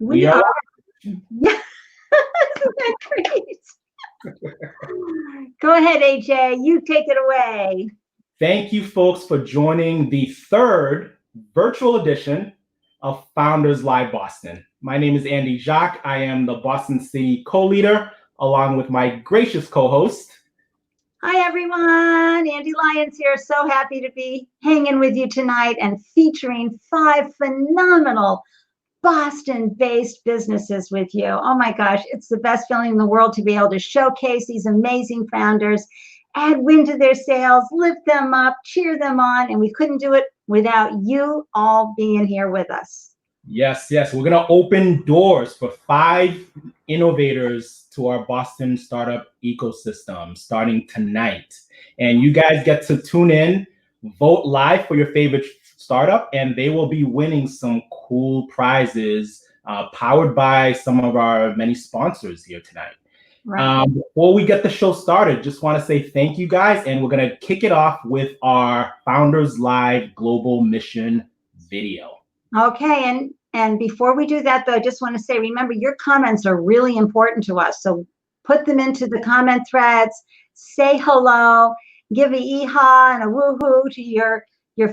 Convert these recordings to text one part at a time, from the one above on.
We are. are. Yeah. Isn't that great? Go ahead, AJ. You take it away. Thank you, folks, for joining the third virtual edition of Founders Live Boston. My name is Andy Jacques. I am the Boston City co-leader, along with my gracious co-host. Hi, everyone. Andy Lyons here. So happy to be hanging with you tonight and featuring 5 phenomenal Boston-based businesses with you. Oh my gosh, it's the best feeling in the world to be able to showcase these amazing founders, add wind to their sails, lift them up, cheer them on, and we couldn't do it without you all being here with us. Yes. We're going to open doors for 5 innovators to our Boston startup ecosystem starting tonight. And you guys get to tune in, vote live for your favorite startup, and they will be winning some cool prizes powered by some of our many sponsors here tonight. Right. Before we get the show started, just want to say thank you guys, and we're going to kick it off with our Founders Live Global Mission video. Okay, and before we do that, though, I just want to say, remember, your comments are really important to us. So put them into the comment threads, say hello, give a yeehaw and a woohoo to your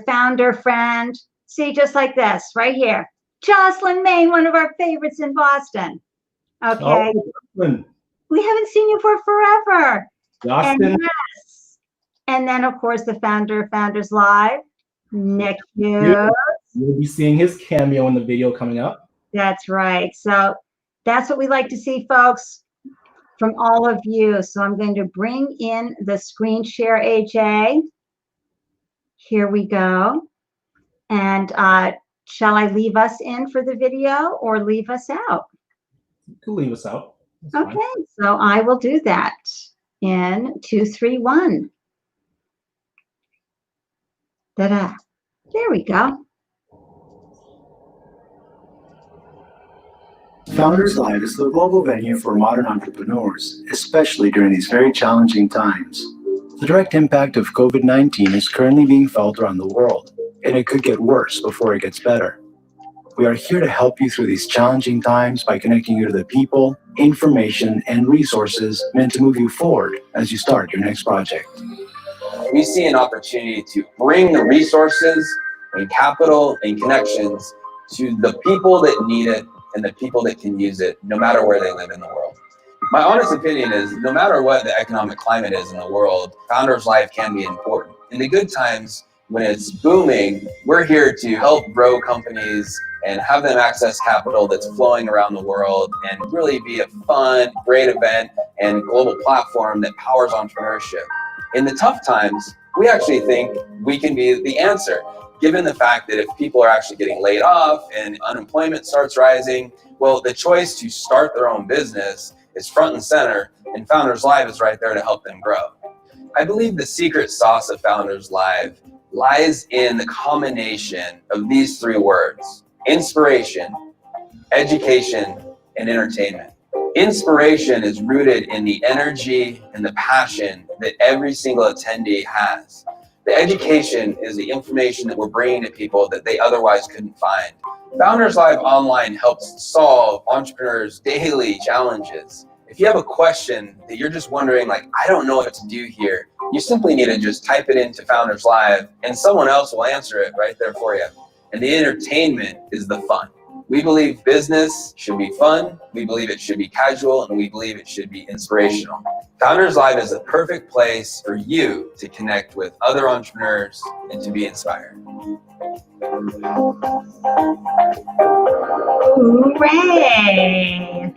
founder friend. See, just like this, right here. Jocelyn Main, one of our favorites in Boston. Okay. Oh, we haven't seen you for forever. Justin. And then, of course, the Founders Live, Nick Hughes. You'll be seeing his cameo in the video coming up. That's right. So that's what we like to see, folks, from all of you. So I'm going to bring in the screen share, AJ. Here we go. And shall I leave us in for the video or leave us out? You can leave us out. That's okay, fine. So I will do that in 2, 3, 1. Ta-da. There we go. Founders Live is the global venue for modern entrepreneurs, especially during these very challenging times. The direct impact of COVID-19 is currently being felt around the world, and it could get worse before it gets better. We are here to help you through these challenging times by connecting you to the people, information, and resources meant to move you forward as you start your next project. We see an opportunity to bring the resources and capital and connections to the people that need it and the people that can use it, no matter where they live in the world. My honest opinion is, no matter what the economic climate is in the world, Founders Live can be important. In the good times, when it's booming, we're here to help grow companies and have them access capital that's flowing around the world and really be a fun, great event and global platform that powers entrepreneurship. In the tough times, we actually think we can be the answer, given the fact that if people are actually getting laid off and unemployment starts rising, well, the choice to start their own business is front and center, and Founders Live is right there to help them grow. I believe the secret sauce of Founders Live lies in the combination of these 3 words: inspiration, education, and entertainment. Inspiration is rooted in the energy and the passion that every single attendee has. The education is the information that we're bringing to people that they otherwise couldn't find. Founders Live Online helps solve entrepreneurs' daily challenges. If you have a question that you're just wondering, like, I don't know what to do here, you simply need to just type it into Founders Live and someone else will answer it right there for you. And the entertainment is the fun. We believe business should be fun, we believe it should be casual, and we believe it should be inspirational. Founders Live is the perfect place for you to connect with other entrepreneurs and to be inspired. Hooray!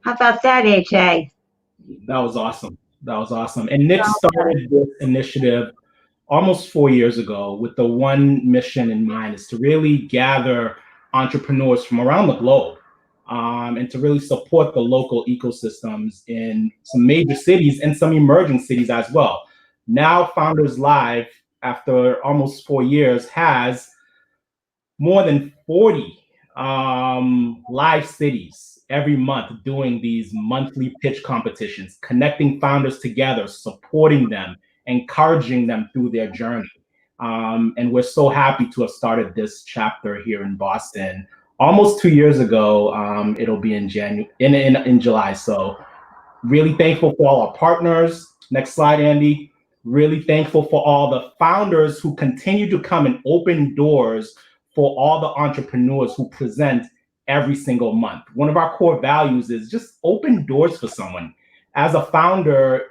How about that, AJ? That was awesome. And Nick started this initiative almost 4 years ago with the one mission in mind, is to really gather entrepreneurs from around the globe and to really support the local ecosystems in some major cities and some emerging cities as well. Now Founders Live, after almost 4 years, has more than 40 live cities every month doing these monthly pitch competitions, connecting founders together, supporting them, encouraging them through their journey. And we're so happy to have started this chapter here in Boston almost 2 years ago. It'll be in July. So really thankful for all our partners. Next slide, Andy. Really thankful for all the founders who continue to come and open doors for all the entrepreneurs who present every single month. One of our core values is just open doors for someone. As a founder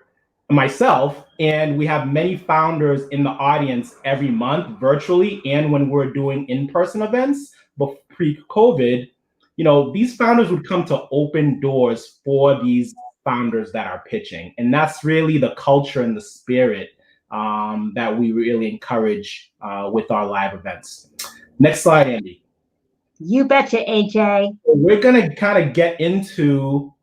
myself, and we have many founders in the audience every month virtually and when we're doing in-person events, but pre-COVID, these founders would come to open doors for these founders that are pitching. And that's really the culture and the spirit that we really encourage with our live events. Next slide, Andy. You betcha, AJ. We're going to kind of get into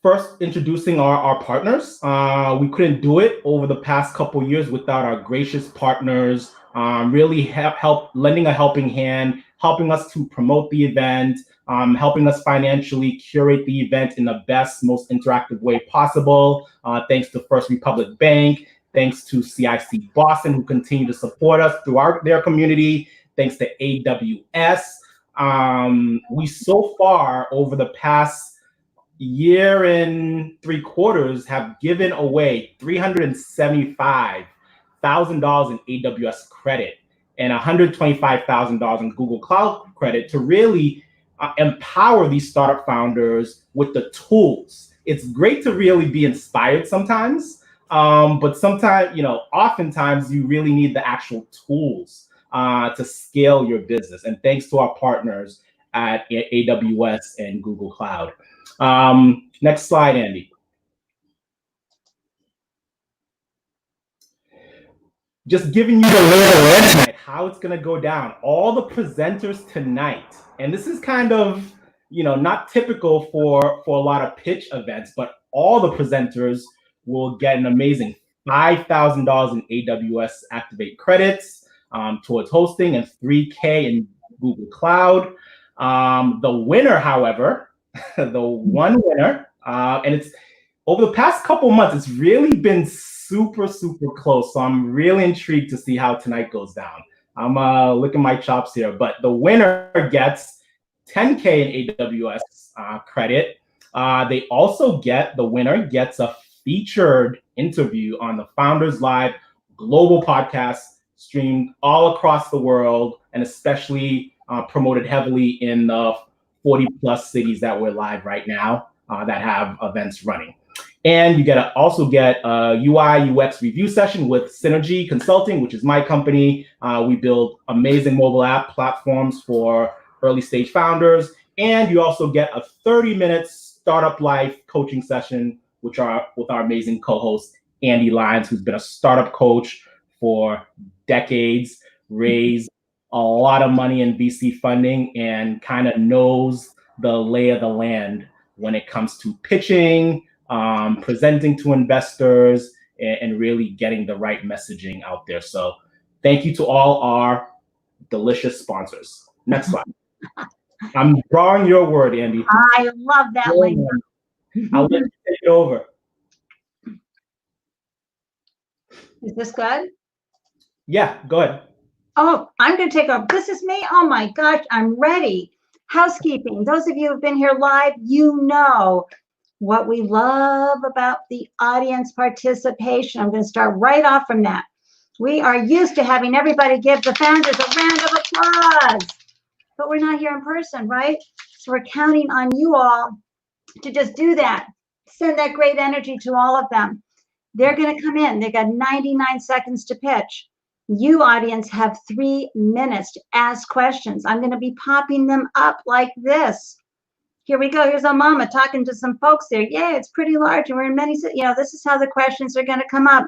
first introducing our partners. We couldn't do it over the past couple years without our gracious partners really help lending a helping hand, helping us to promote the event, helping us financially curate the event in the best, most interactive way possible. Thanks to First Republic Bank, thanks to CIC Boston, who continue to support us through their community. Thanks to AWS. We so far over the past year and 3/4 have given away $375,000 in AWS credit and $125,000 in Google Cloud credit to really empower these startup founders with the tools. It's great to really be inspired sometimes, but sometimes, oftentimes you really need the actual tools to scale your business. And thanks to our partners at AWS and Google Cloud. Next slide, Andy. Just giving you the lay of the land tonight, how it's going to go down. All the presenters tonight, and this is kind of, not typical for a lot of pitch events, but all the presenters will get an amazing $5,000 in AWS Activate credits towards hosting and $3,000 in Google Cloud. The winner, however, the one winner, and it's over the past couple months, it's really been super, super close. So I'm really intrigued to see how tonight goes down. I'm licking my chops here, but the winner gets $10,000 in AWS credit. The winner gets a featured interview on the Founders Live global podcast streamed all across the world, and especially promoted heavily in the 40 plus cities that we're live right now that have events running. And you also get a UI UX review session with Synergy Consulting, which is my company. We build amazing mobile app platforms for early stage founders. And you also get a 30-minute startup life coaching session, with our amazing co-host, Andy Lyons, who's been a startup coach for decades, raised a lot of money in VC funding, and kind of knows the lay of the land when it comes to pitching, presenting to investors, and really getting the right messaging out there. So thank you to all our delicious sponsors. Next slide. I'm drawing your word, Andy. I love that one. I'll let you take it over. Is this good? Yeah, go ahead. Oh, I'm going to take over. This is me. Oh my gosh, I'm ready. Housekeeping. Those of you who've been here live, you know what we love about the audience participation. I'm going to start right off from that. We are used to having everybody give the founders a round of applause, but we're not here in person, right? So we're counting on you all to just do that. Send that great energy to all of them. They're going to come in. They got 99 seconds to pitch. You, audience, have 3 minutes to ask questions. I'm going to be popping them up like this. Here we go. Here's our mama talking to some folks there. Yeah, it's pretty large, and we're in many, this is how the questions are going to come up.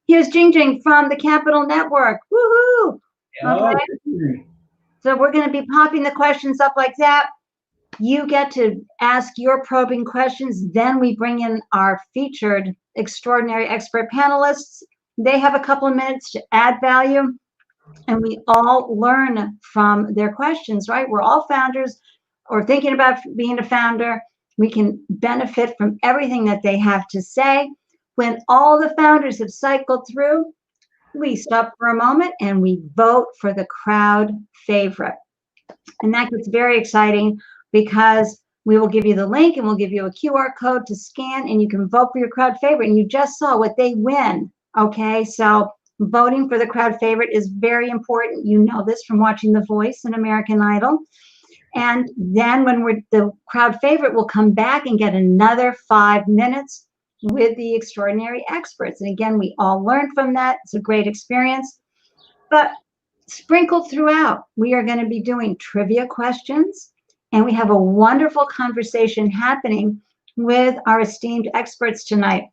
Here's Jing Jing from the Capital Network. Woohoo! Okay. So we're going to be popping the questions up like that. You get to ask your probing questions. Then we bring in our featured extraordinary expert panelists. They have a couple of minutes to add value, and we all learn from their questions, right? We're all founders or thinking about being a founder. We can benefit from everything that they have to say. When all the founders have cycled through, we stop for a moment and we vote for the crowd favorite. And that gets very exciting because we will give you the link and we'll give you a QR code to scan and you can vote for your crowd favorite. And you just saw what they win. Okay, so voting for the crowd favorite is very important. You know this from watching The Voice and American Idol. And then when the crowd favorite will come back and get another 5 minutes with the extraordinary experts. And again, we all learn from that. It's a great experience. But sprinkled throughout, we are going to be doing trivia questions, and we have a wonderful conversation happening with our esteemed experts tonight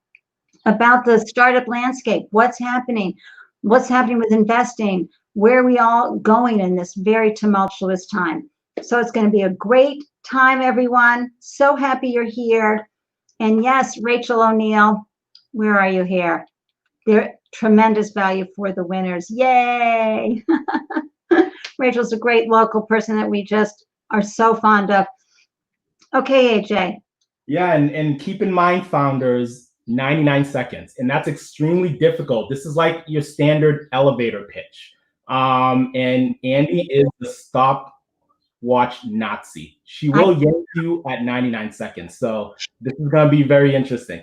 about the startup landscape, what's happening with investing, where are we all going in this very tumultuous time. So it's going to be a great time, everyone. So happy you're here. And yes, Rachel O'Neill, where are you here? They're tremendous value for the winners. Yay! Rachel's a great local person that we just are so fond of. Okay, AJ. Yeah, and keep in mind, founders, 99 seconds. And that's extremely difficult. This is like your standard elevator pitch. And Andy is the stopwatch Nazi. She will yank you at 99 seconds. So this is going to be very interesting.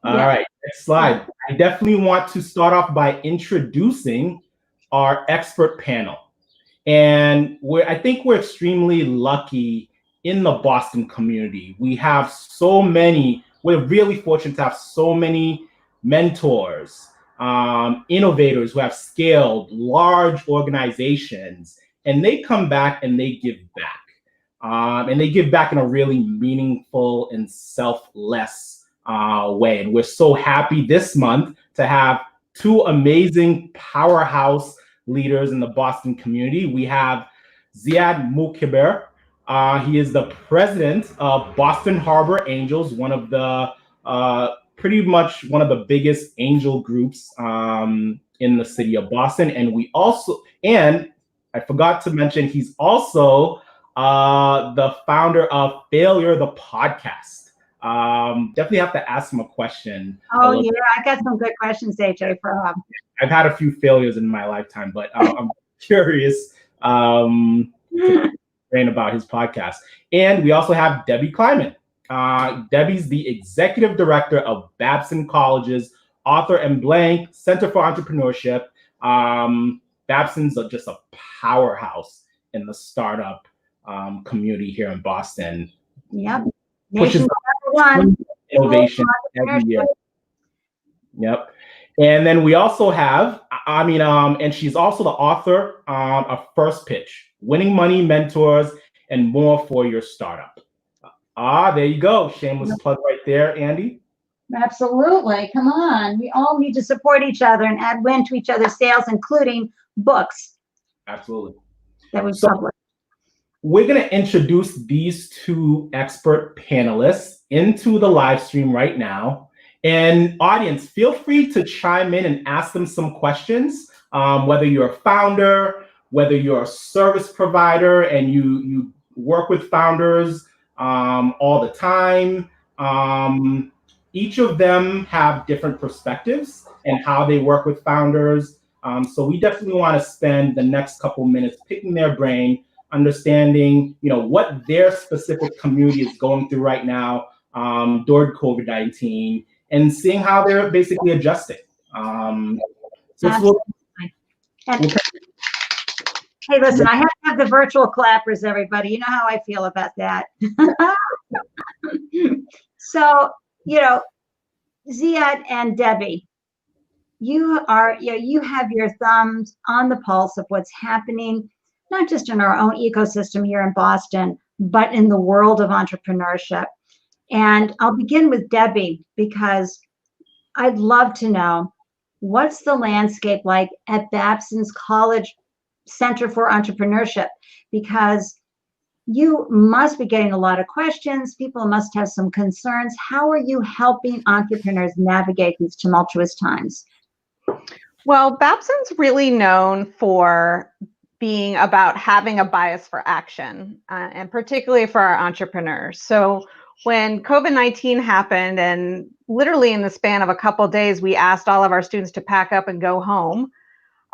All right, next slide. I definitely want to start off by introducing our expert panel. And I think we're extremely lucky in the Boston community. We're really fortunate to have so many mentors, innovators who have scaled large organizations, and they come back and they give back. And they give back in a really meaningful and selfless way. And we're so happy this month to have two amazing powerhouse leaders in the Boston community. We have Ziad Mukhiber. He is the president of Boston Harbor Angels, one of the pretty much one of the biggest angel groups in the city of Boston. And I forgot to mention, he's also the founder of Failure, the podcast. Definitely have to ask him a question. Oh yeah, I got some good questions, AJ, for him. I've had a few failures in my lifetime, but I'm curious to learn about his podcast. And we also have Debbie Kleiman. Debbie's the executive director of Babson College's Author and Blank Center for Entrepreneurship. Babson's just a powerhouse in the startup community here in Boston. Yep. Pushes innovation every year. Yep. And then we also have, and she's also the author of First Pitch, Winning Money, Mentors, and More for Your Startup. There you go. Shameless plug right there, Andy. Absolutely. Come on. We all need to support each other and add win to each other's sales, including books. Absolutely. That we publish. We're going to introduce these two expert panelists into the live stream right now. And audience, feel free to chime in and ask them some questions, whether you're a founder, whether you're a service provider and you work with founders all the time. Each of them have different perspectives and how they work with founders. So we definitely want to spend the next couple minutes picking their brain, understanding, what their specific community is going through right now during COVID-19, and seeing how they're basically adjusting. Hey, listen, I have to have the virtual clappers, everybody. You know how I feel about that. So, Ziad and Debbie, you have your thumbs on the pulse of what's happening, not just in our own ecosystem here in Boston, but in the world of entrepreneurship. And I'll begin with Debbie, because I'd love to know, what's the landscape like at Babson's College Center for Entrepreneurship? Because you must be getting a lot of questions. People must have some concerns. How are you helping entrepreneurs navigate these tumultuous times? Well, Babson's really known for being about having a bias for action, and particularly for our entrepreneurs. So when COVID-19 happened, and literally in the span of a couple of days, we asked all of our students to pack up and go home.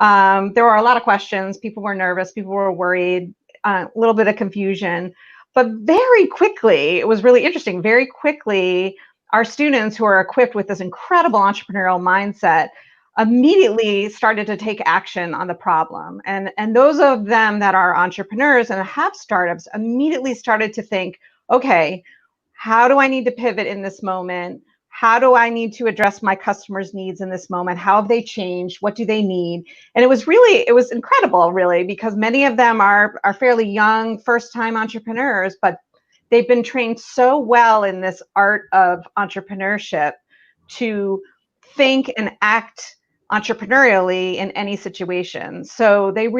There were a lot of questions. People were nervous. People were worried, a little bit of confusion. But very quickly, it was really interesting. Very quickly, our students who are equipped with this incredible entrepreneurial mindset immediately started to take action on the problem. And those of them that are entrepreneurs and have startups immediately started to think, okay, how do I need to pivot in this moment? How do I need to address my customers' needs in this moment? How have they changed? What do they need? And it was incredible, really, because many of them are fairly young, first-time entrepreneurs, but they've been trained so well in this art of entrepreneurship to think and act entrepreneurially in any situation. So they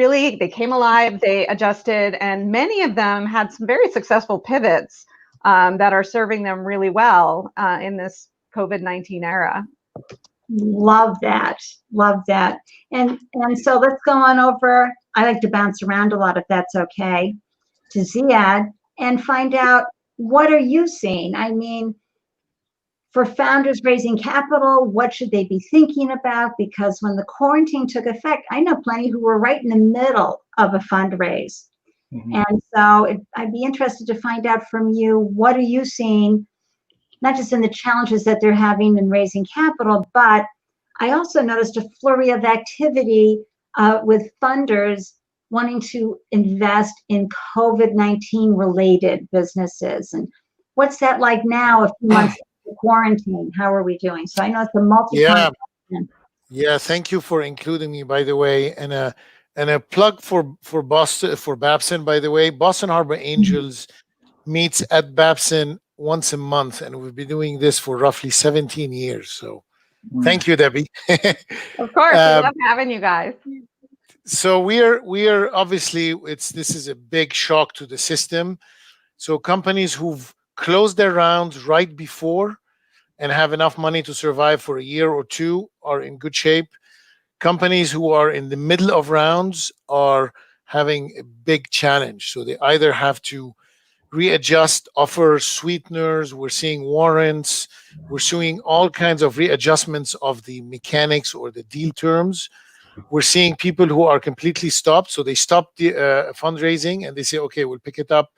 came alive, they adjusted, and many of them had some very successful pivots that are serving them really well in this COVID-19 era. Love that. Love that. And so let's go on over. I like to bounce around a lot if that's okay, to Ziad, and find out, what are you seeing? I mean, for founders raising capital, what should they be thinking about? Because when the quarantine took effect, I know plenty who were right in the middle of a fundraise. Mm-hmm. And so I'd be interested to find out from you, what are you seeing, not just in the challenges that they're having in raising capital, but I also noticed a flurry of activity with funders wanting to invest in COVID-19 related businesses. And what's that like now, a few months into quarantine? How are we doing? So I know it's a multi-part question. Yeah, thank you for including me, by the way. And a plug for Boston, for Babson, by the way. Boston Harbor Angels meets at Babson once a month, and we've been doing this for roughly 17 years. So thank you, Debbie. Of course, we love having you guys. So we are obviously, this is a big shock to the system. So companies who've closed their rounds right before and have enough money to survive for a year or two are in good shape. Companies who are in the middle of rounds are having a big challenge. So they either have to readjust, offer sweeteners, we're seeing warrants, we're seeing all kinds of readjustments of the mechanics or the deal terms. We're seeing people who are completely stopped. So they stop the fundraising and they say, okay, we'll pick it up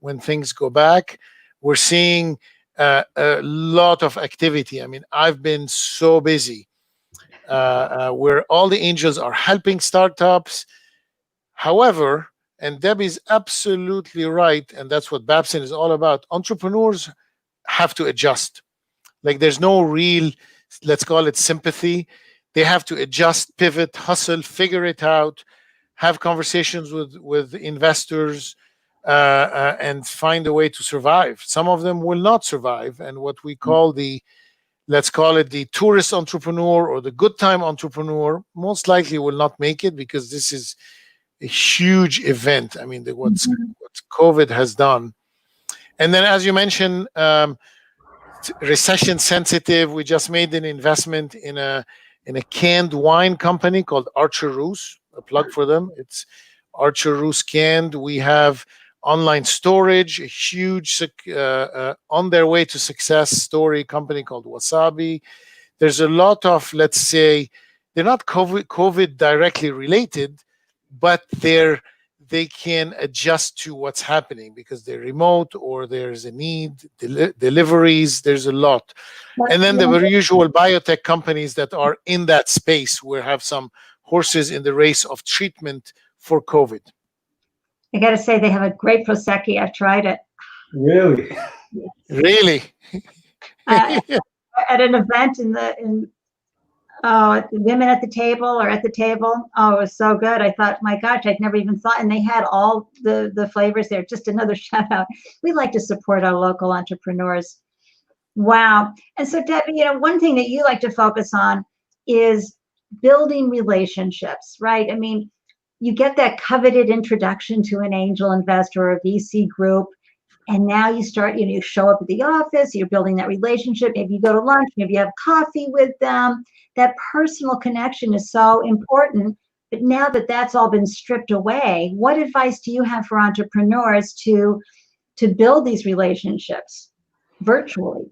when things go back. We're seeing a lot of activity. I mean, I've been so busy where all the angels are helping startups. However, and Debbie's absolutely right, and that's what Babson is all about, entrepreneurs have to adjust. Like, there's no real, let's call it sympathy. They have to adjust, pivot, hustle, figure it out, have conversations with investors, and find a way to survive. Some of them will not survive, and what we call let's call it the tourist entrepreneur or the good time entrepreneur, most likely will not make it, because this is a huge event. I mean, what COVID has done. And then, as you mentioned, recession sensitive. We just made an investment in a canned wine company called Archer Roos. A plug for them. It's Archer Roos Canned. We have online storage, a huge on their way to success story company called Wasabi. There's a lot of, let's say, they're not COVID directly related, but they can adjust to what's happening because they're remote or there's a need, deliveries, there's a lot. And then the usual biotech companies that are in that space where have some horses in the race of treatment for COVID. I got to say, they have a great Prosecco. I've tried it. Really? Really? At an event at the women at the table or at the table. Oh, it was so good. I thought, my gosh, I'd never even thought. And they had all the flavors there. Just another shout out. We like to support our local entrepreneurs. Wow. And so, Debbie, one thing that you like to focus on is building relationships, right? I mean, you get that coveted introduction to an angel investor or a VC group. And now you start, you show up at the office, you're building that relationship. Maybe you go to lunch, maybe you have coffee with them. That personal connection is so important. But now that that's all been stripped away, what advice do you have for entrepreneurs to build these relationships? virtually.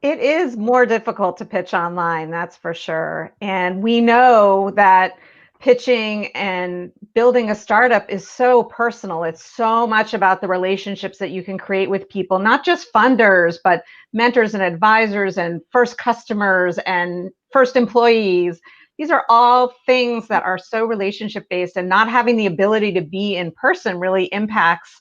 It is more difficult to pitch online, that's for sure. And we know that pitching and building a startup is so personal. It's so much about the relationships that you can create with people, not just funders, but mentors and advisors and first customers and first employees. These are all things that are so relationship based, and not having the ability to be in person really impacts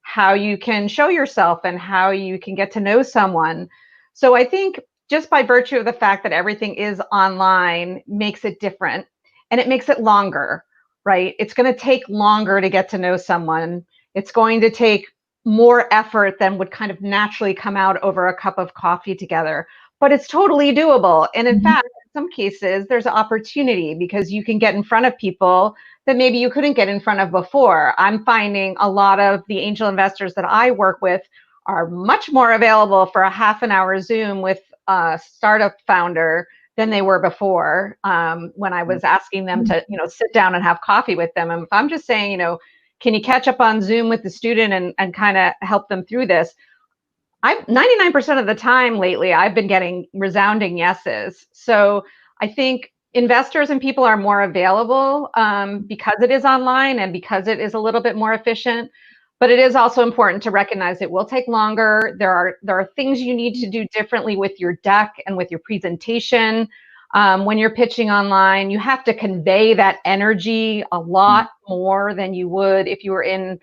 how you can show yourself and how you can get to know someone. So I think just by virtue of the fact that everything is online makes it different, and it makes it longer, right? It's going to take longer to get to know someone. It's going to take more effort than would kind of naturally come out over a cup of coffee together, but it's totally doable. And in fact, in some cases, there's an opportunity because you can get in front of people that maybe you couldn't get in front of before. I'm finding a lot of the angel investors that I work with are much more available for a half an hour Zoom with a startup founder than they were before, when I was asking them to, sit down and have coffee with them. And if I'm just saying, can you catch up on Zoom with the student and kind of help them through this? 99% of the time lately, I've been getting resounding yeses. So I think investors and people are more available because it is online and because it is a little bit more efficient. But it is also important to recognize it will take longer. There are things you need to do differently with your deck and with your presentation. When you're pitching online, you have to convey that energy a lot more than you would if you were in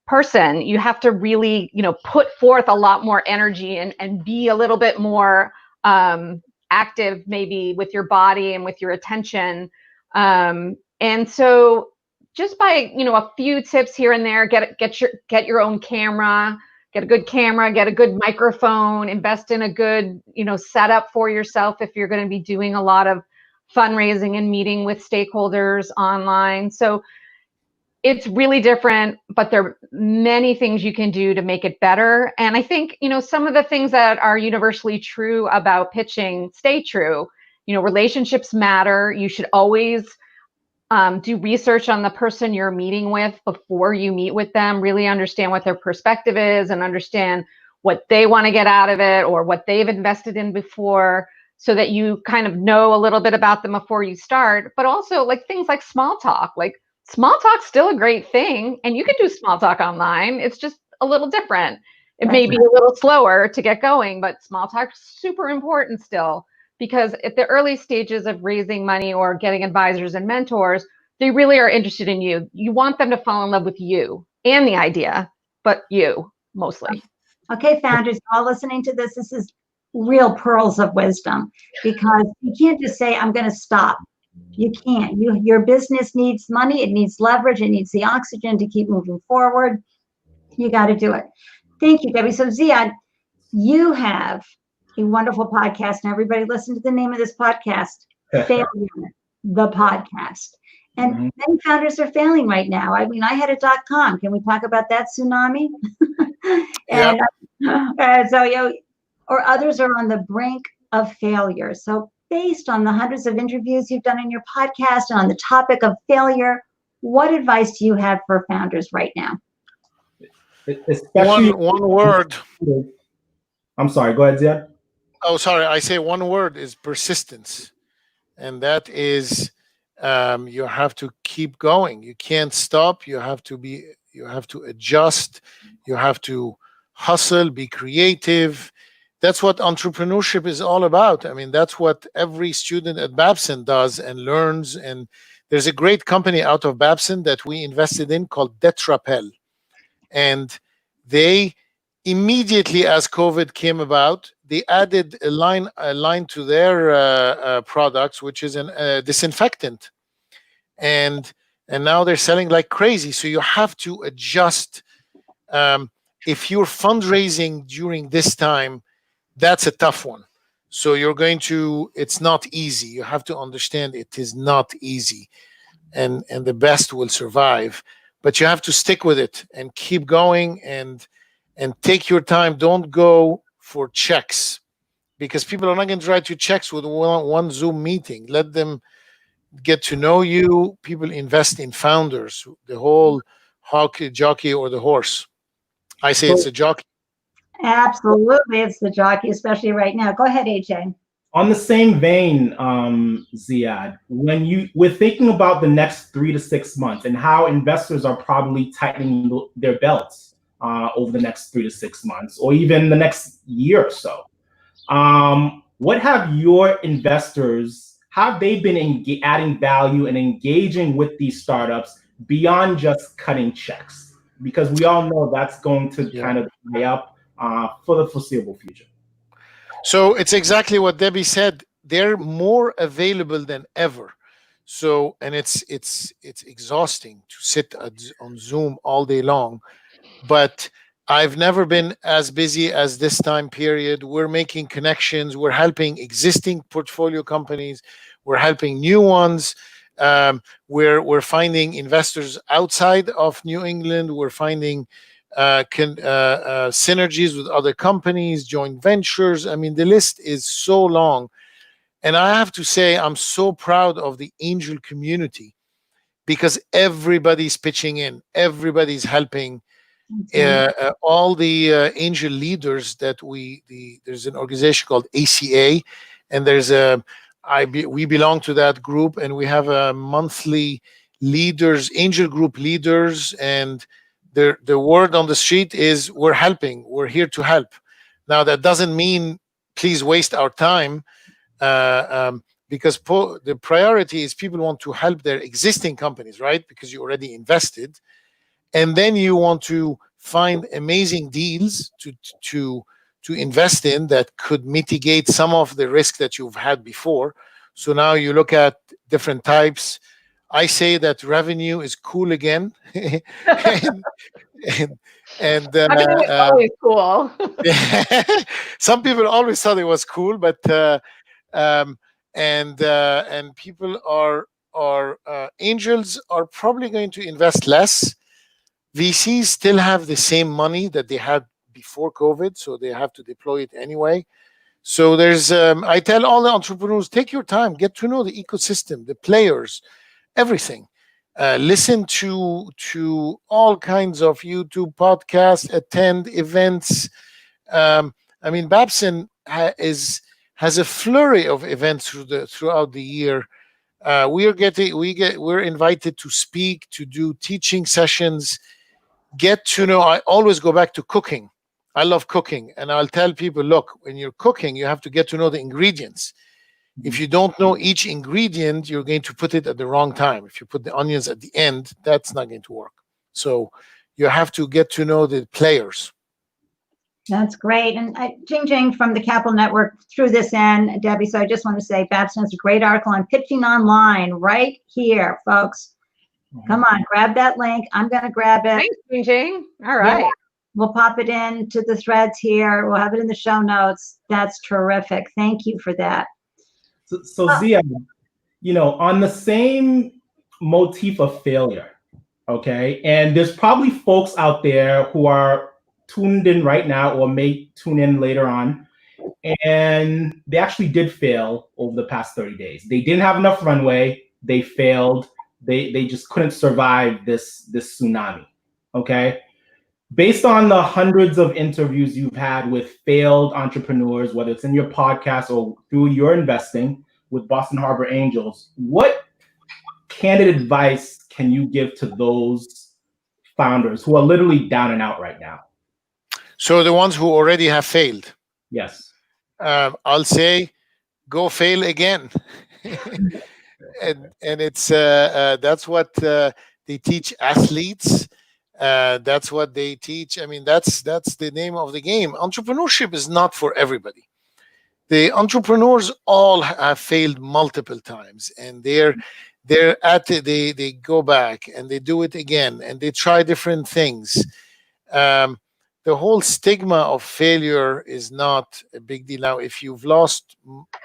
person. You have to really, put forth a lot more energy and be a little bit more active, maybe with your body and with your attention. And so just by, a few tips here and there, get your own camera, get a good camera, get a good microphone, invest in a good, setup for yourself if you're going to be doing a lot of fundraising and meeting with stakeholders online. So it's really different, but there are many things you can do to make it better. And I think, some of the things that are universally true about pitching stay true. Relationships matter. You should always do research on the person you're meeting with before you meet with them. Really understand what their perspective is and understand what they want to get out of it or what they've invested in before, so that you kind of know a little bit about them before you start. But also like things like small talk, small talk's still a great thing, and you can do small talk online. It's just a little different. It may be a little slower to get going, but small talk's super important still, because at the early stages of raising money or getting advisors and mentors, they really are interested in you. You want them to fall in love with you and the idea, but you mostly. Okay, founders, all listening to this, this is real pearls of wisdom, because you can't just say, I'm going to stop. You can't. Your business needs money. It needs leverage. It needs the oxygen to keep moving forward. You got to do it. Thank you, Debbie. So Ziad, you have a wonderful podcast. And everybody listen to the name of this podcast, Failure, the podcast. And many founders are failing right now. I mean, I had a .com. Can we talk about that tsunami? Or others are on the brink of failure. So based on the hundreds of interviews you've done in your podcast and on the topic of failure, what advice do you have for founders right now? Especially one word. I'm sorry, go ahead, Ziad. Oh, sorry. I say one word is persistence. And that is, you have to keep going. You can't stop. You have to adjust. You have to hustle, be creative. That's what entrepreneurship is all about. I mean, that's what every student at Babson does and learns. And there's a great company out of Babson that we invested in called Detrapel. And they immediately, as COVID came about, they added a line to their products, which is a disinfectant. And now they're selling like crazy. So you have to adjust. If you're fundraising during this time, that's a tough one. So it's not easy. You have to understand it is not easy, and the best will survive, but you have to stick with it and keep going and take your time. Don't go for checks, because people are not going to write you checks with one Zoom meeting. Let them get to know you. People invest in founders, the whole jockey or the horse. I say it's a jockey. Absolutely, it's the jockey, especially right now. Go ahead, AJ. On the same vein, Ziad, we're thinking about the next 3 to 6 months and how investors are probably tightening their belts over the next 3 to 6 months, or even the next year or so. What have your investors, have they been adding value and engaging with these startups beyond just cutting checks? Because we all know that's going to kind of dry up for the foreseeable future. So it's exactly what Debbie said. They're more available than ever. So, and it's exhausting to sit on Zoom all day long. But I've never been as busy as this time period. We're making connections. We're helping existing portfolio companies. We're helping new ones. We're finding investors outside of New England. We're finding synergies with other companies, joint ventures. I mean, the list is so long. And I have to say, I'm so proud of the angel community because everybody's pitching in, everybody's helping. All the angel leaders that there's an organization called ACA, and we belong to that group, and we have a monthly angel group leaders, and the word on the street is we're helping, we're here to help. Now that doesn't mean please waste our time, because the priority is people want to help their existing companies, right? Because you already invested, and then you want to find amazing deals to invest in that could mitigate some of the risk that you've had before. So now you look at different types. I say that revenue is cool again. and It's always cool. Some people always thought it was cool, but and people are angels are probably going to invest less. VCs still have the same money that they had before COVID, so they have to deploy it anyway. So there's, I tell all the entrepreneurs, take your time, get to know the ecosystem, the players, everything. Listen to all kinds of YouTube podcasts, attend events. I mean, Babson has a flurry of events throughout the year. We're invited to speak, to do teaching sessions. Get to know. I always go back to cooking. I love cooking, and I'll tell people, look, when you're cooking, you have to get to know the ingredients. If you don't know each ingredient, you're going to put it at the wrong time. If you put the onions at the end, that's not going to work. So you have to get to know the players. That's great. And Jing Jing from the Capital Network threw this in, Debbie. So I just want to say, Babson has a great article on pitching online right here, folks. Come on, grab that link. I'm going to grab it. Thanks, Jing Jing. All right. Yeah, we'll pop it into the threads here. We'll have it in the show notes. That's terrific. Thank you for that. So Zia, on the same motif of failure, okay, and there's probably folks out there who are tuned in right now or may tune in later on, and they actually did fail over the past 30 days. They didn't have enough runway. They failed. They just couldn't survive this tsunami, okay? Based on the hundreds of interviews you've had with failed entrepreneurs, whether it's in your podcast or through your investing with Boston Harbor Angels, what candid advice can you give to those founders who are literally down and out right now? So the ones who already have failed. Yes. I'll say, go fail again. and it's that's what they teach athletes. That's what they teach. I mean, that's the name of the game. Entrepreneurship is not for everybody. The entrepreneurs all have failed multiple times, and they're at it. They go back and they do it again, and they try different things. The whole stigma of failure is not a big deal. Now, if you've lost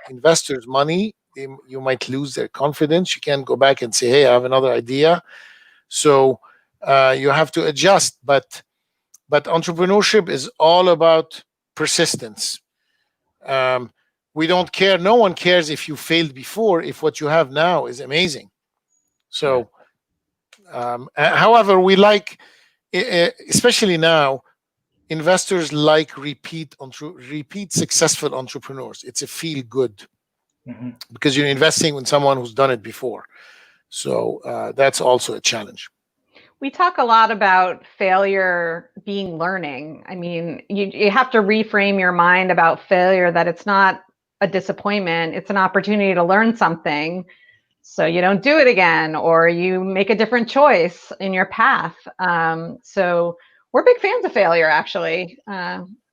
investors' money, you might lose their confidence. You can't go back and say, hey, I have another idea. So you have to adjust. But entrepreneurship is all about persistence. We don't care. No one cares if you failed before, if what you have now is amazing. So, however, we like, especially now, investors like repeat successful entrepreneurs. It's a feel good because you're investing in someone who's done it before. So that's also a challenge. We talk a lot about failure being learning. I mean, you have to reframe your mind about failure, that it's not a disappointment, it's an opportunity to learn something so you don't do it again, or you make a different choice in your path. So we're big fans of failure, actually,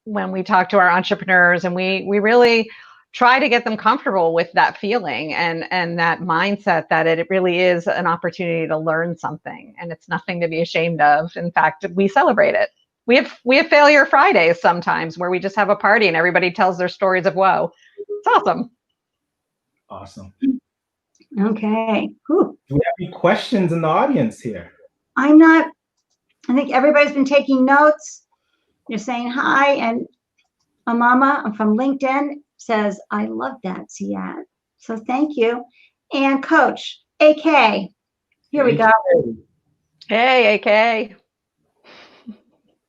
when we talk to our entrepreneurs, and we really try to get them comfortable with that feeling and that mindset that it really is an opportunity to learn something, and it's nothing to be ashamed of. In fact, we celebrate it. We have failure Fridays sometimes where we just have a party and everybody tells their stories of woe. It's awesome. Awesome. Okay. Whew. Do we have any questions in the audience here? I think everybody's been taking notes. You're saying hi, and Amama from LinkedIn says, I love that, Ziad. So thank you. And Coach, AK, here we go. Hey, AK.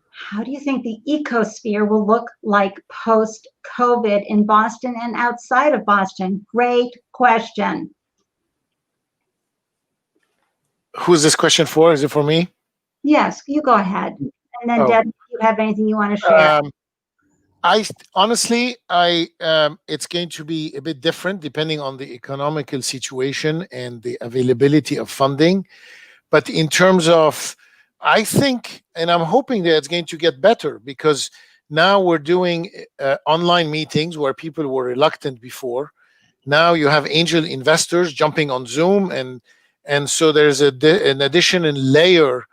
How do you think the ecosphere will look like post-COVID in Boston and outside of Boston? Great question. Who's this question for? Is it for me? Yes, you go ahead. And then Deb, if you have anything you want to share. Honestly, it's going to be a bit different depending on the economical situation and the availability of funding. But in terms of, I think, and I'm hoping that it's going to get better, because now we're doing online meetings where people were reluctant before. Now you have angel investors jumping on Zoom, and so there's an additional layer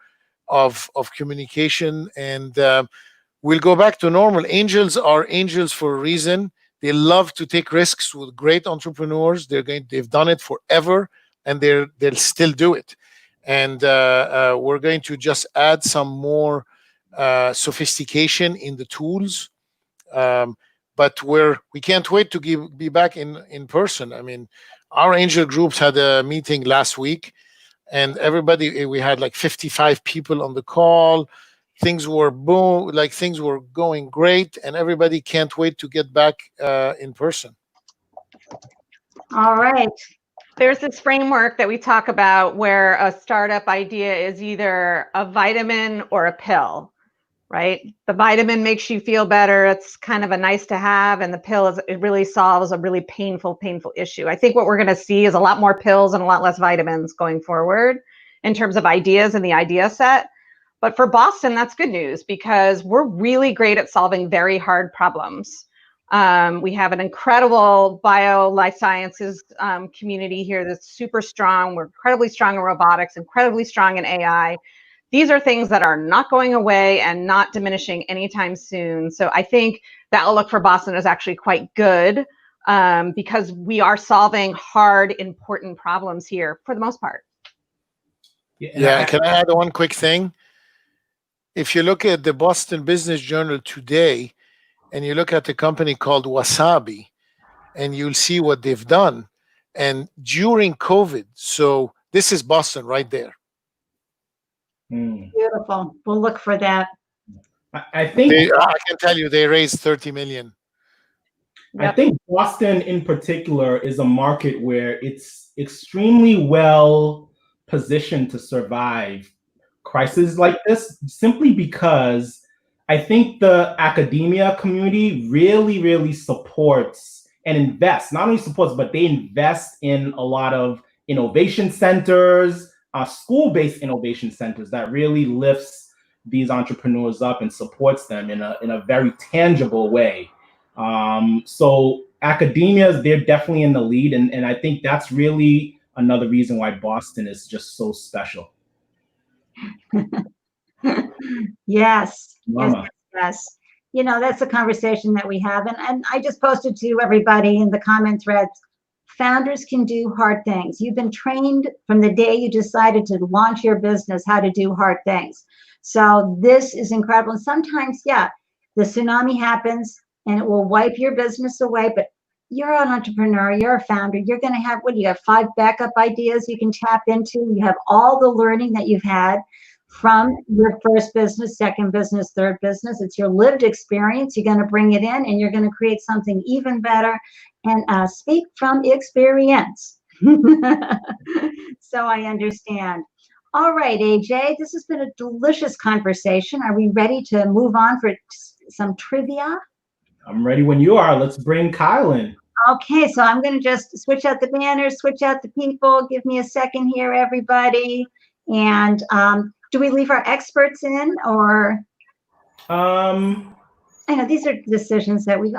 of communication, and we'll go back to normal. Angels are angels for a reason. They love to take risks with great entrepreneurs. They've done it forever, and they'll still do it. And we're going to just add some more sophistication in the tools. But we can't wait to be back in person. I mean, our angel groups had a meeting last week, and we had like 55 people on the call. Things were things were going great, and everybody can't wait to get back in person. All right. There's this framework that we talk about where a startup idea is either a vitamin or a pill, right? The vitamin makes you feel better. It's kind of a nice to have, and the pill it really solves a really painful issue. I think what we're going to see is a lot more pills and a lot less vitamins going forward in terms of ideas and the idea set. But for Boston, that's good news, because we're really great at solving very hard problems. We have an incredible life sciences community here that's super strong. We're incredibly strong in robotics, incredibly strong in AI. These are things that are not going away and not diminishing anytime soon. So I think the outlook for Boston is actually quite good, because we are solving hard, important problems here for the most part. Yeah, can I add one quick thing? If you look at the Boston Business Journal today, and you look at a company called Wasabi, and you'll see what they've done. And during COVID, so this is Boston right there. Beautiful. We'll look for that. I think I can tell you they raised 30 million. I think Boston in particular is a market where it's extremely well positioned to survive crises like this, simply because I think the academia community really, really supports and invests, not only supports, but they invest in a lot of innovation centers, school-based innovation centers that really lifts these entrepreneurs up and supports them in a very tangible way. So academia, they're definitely in the lead. And I think that's really another reason why Boston is just so special. Yes. Mama. Yes. You know, that's a conversation that we have. And I just posted to everybody in the comment threads, founders can do hard things. You've been trained from the day you decided to launch your business how to do hard things. So this is incredible. And sometimes, yeah, the tsunami happens and it will wipe your business away, but you're an entrepreneur, you're a founder, you're going to have, what do you have, 5 backup ideas you can tap into. You have all the learning that you've had. from your first business, second business, third business. It's your lived experience. You're going to bring it in and you're going to create something even better, and speak from experience. So I understand. All right, AJ, this has been a delicious conversation. Are we ready to move on for some trivia? I'm ready when you are. Let's bring Kyle in. Okay, so I'm going to just switch out the banners, switch out the people. Give me a second here, everybody. And do we leave our experts in, or? I know these are decisions that we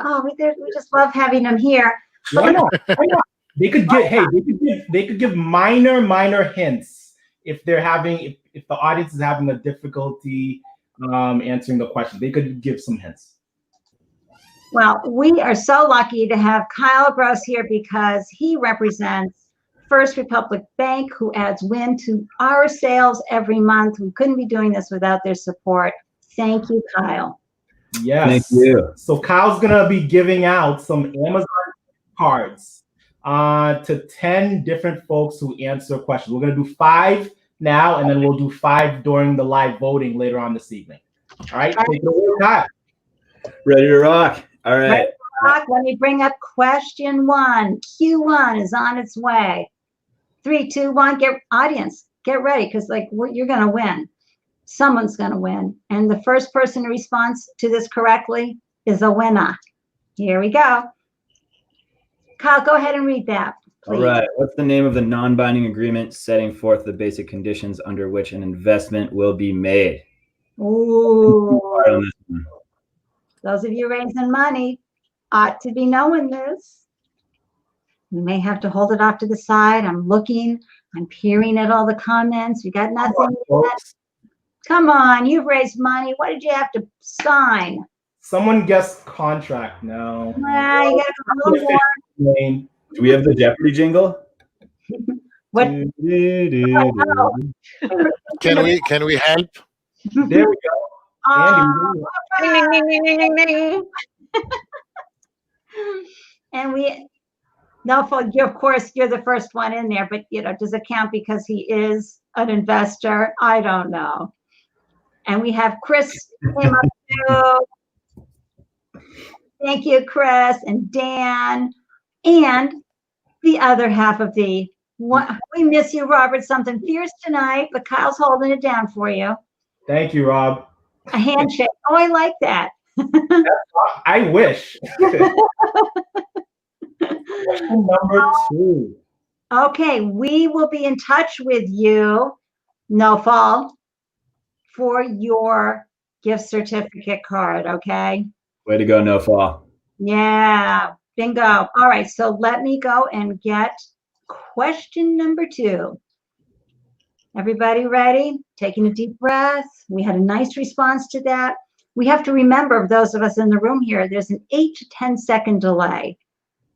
just love having them here. Why not? They could give minor hints if they're having if the audience is having a difficulty answering the question. They could give some hints. Well, we are so lucky to have Kyle Gross here because he represents First Republic Bank, who adds wind to our sales every month. We couldn't be doing this without their support. Thank you, Kyle. Yes. Thank you. So Kyle's gonna be giving out some Amazon cards to 10 different folks who answer questions. We're gonna do 5 now, and then we'll do 5 during the live voting later on this evening. All right, take it away, Kyle. Ready to rock. All right. Ready to rock. Let me bring up question 1. Q1 is on its way. 3, 2, 1. Audience, get ready, because you're gonna win. Someone's going to win. And the first person to respond to this correctly is a winner. Here we go. Kyle, go ahead and read that, please. All right. What's the name of the non-binding agreement setting forth the basic conditions under which an investment will be made? Ooh. Those of you raising money ought to be knowing this. You may have to hold it off to the side. I'm looking. I'm peering at all the comments. We got nothing yet. Come on, you've raised money. What did you have to sign? Someone guessed contract now. Nah, you gotta go a little more. Do we have the Jeopardy jingle? What? Can we help? There we go. Andy. Ding, ding, ding, ding, ding, ding. And of course, you're the first one in there, but does it count because he is an investor? I don't know. And we have Chris came up too. Thank you, Chris and Dan, and the other half of we miss you, Robert. Something fierce tonight, but Kyle's holding it down for you. Thank you, Rob. A handshake. Oh, I like that. I wish. Question number 2. Okay, we will be in touch with you, Nofal, for your gift certificate card, okay? Way to go, no fall. Yeah, bingo. All right, so let me go and get question number 2. Everybody ready? Taking a deep breath. We had a nice response to that. We have to remember, those of us in the room here, there's an 8 to 10 second delay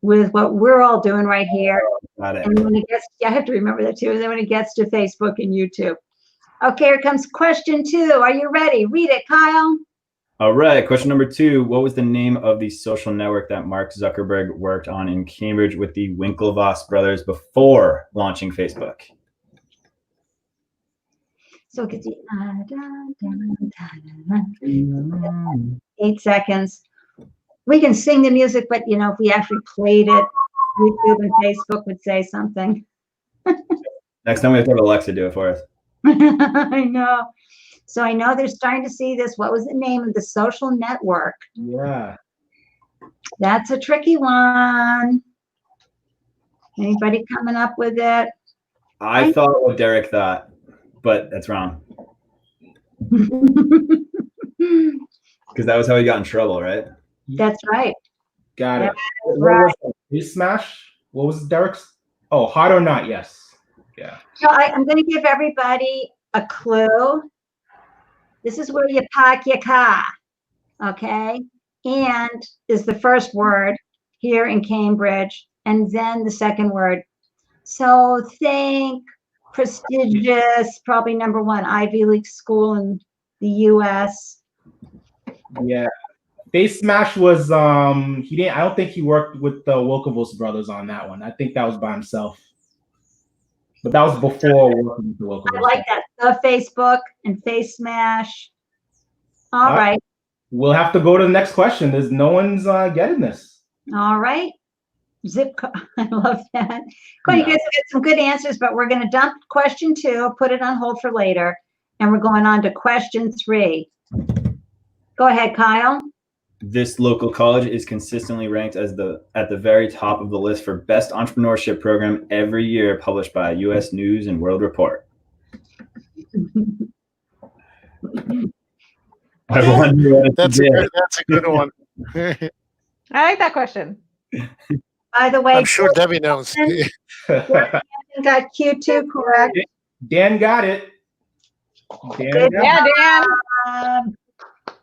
with what we're all doing right here. Got it. And when it gets, I have to remember that too, and then when it gets to Facebook and YouTube. Okay, here comes question 2. Are you ready? Read it, Kyle. All right. Question number 2. What was the name of the social network that Mark Zuckerberg worked on in Cambridge with the Winklevoss brothers before launching Facebook? So it gets 8 seconds. We can sing the music, but if we actually played it, YouTube and Facebook would say something. Next time we have to have Alexa do it for us. I know. So I know they're starting to see this. What was the name of the social network? Yeah. That's a tricky one. Anybody coming up with it? I thought what Derek thought, but that's wrong. Because that was how he got in trouble, right? That's right. Got it. That's right. Face Smash? What was Derek's? Oh, Hot or Not? Yes. Yeah. So I'm going to give everybody a clue. This is where you park your car, okay? And is the first word here in Cambridge, and then the second word. So think prestigious, probably #1 Ivy League school in the U.S. Yeah. Face Smash was he didn't. I don't think he worked with the Winklevoss brothers on that one. I think that was by himself. But that was before working with the local. I like that. The Facebook and Face Smash. All right. We'll have to go to the next question. There's no one's getting this. All right. Zip code. I love that. Well, you guys have got some good answers, but we're going to dump question 2, put it on hold for later, and we're going on to question 3. Go ahead, Kyle. This local college is consistently ranked as at the very top of the list for best entrepreneurship program every year, published by U.S. News and World Report. That's a good one. I like that question. By the way, I'm sure Debbie knows. got Q2 correct. Dan got it. Dan.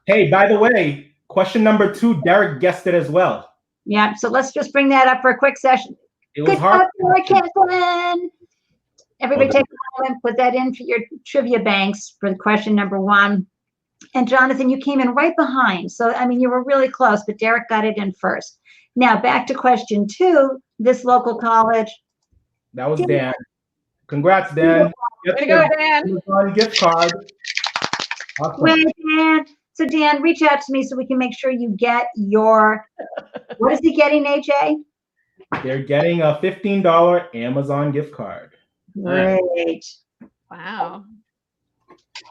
Hey, by the way, question number 2, Derek guessed it as well. Yeah, so let's just bring that up for a quick session. It was hard. Everybody take a moment, put that in for your trivia banks for question number 1. And Jonathan, you came in right behind. So, I mean, you were really close, but Derek got it in first. Now, back to question 2, this local college. That was Dan. Congrats, Dan. Way to go, Dan. Amazon gift card. Awesome. Wait, Dan. So, Dan, reach out to me so we can make sure you get your, what is he getting, AJ? They're getting a $15 Amazon gift card. Great. Wow.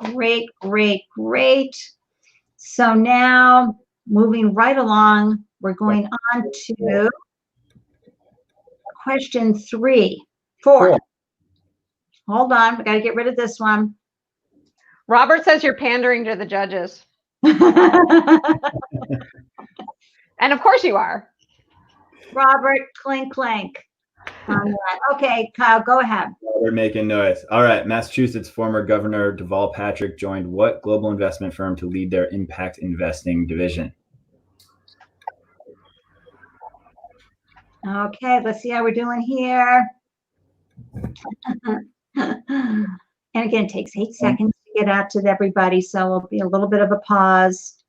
Great. So now, moving right along, we're going on to question 4. Hold on, we got to get rid of this one. Robert says you're pandering to the judges. And of course you are. Robert, clink. Okay, Kyle, go ahead. They're making noise. All right. Massachusetts former Governor Deval Patrick joined what global investment firm to lead their impact investing division? Okay, let's see how we're doing here. And again, it takes 8 seconds to get out to everybody, so it'll be a little bit of a pause.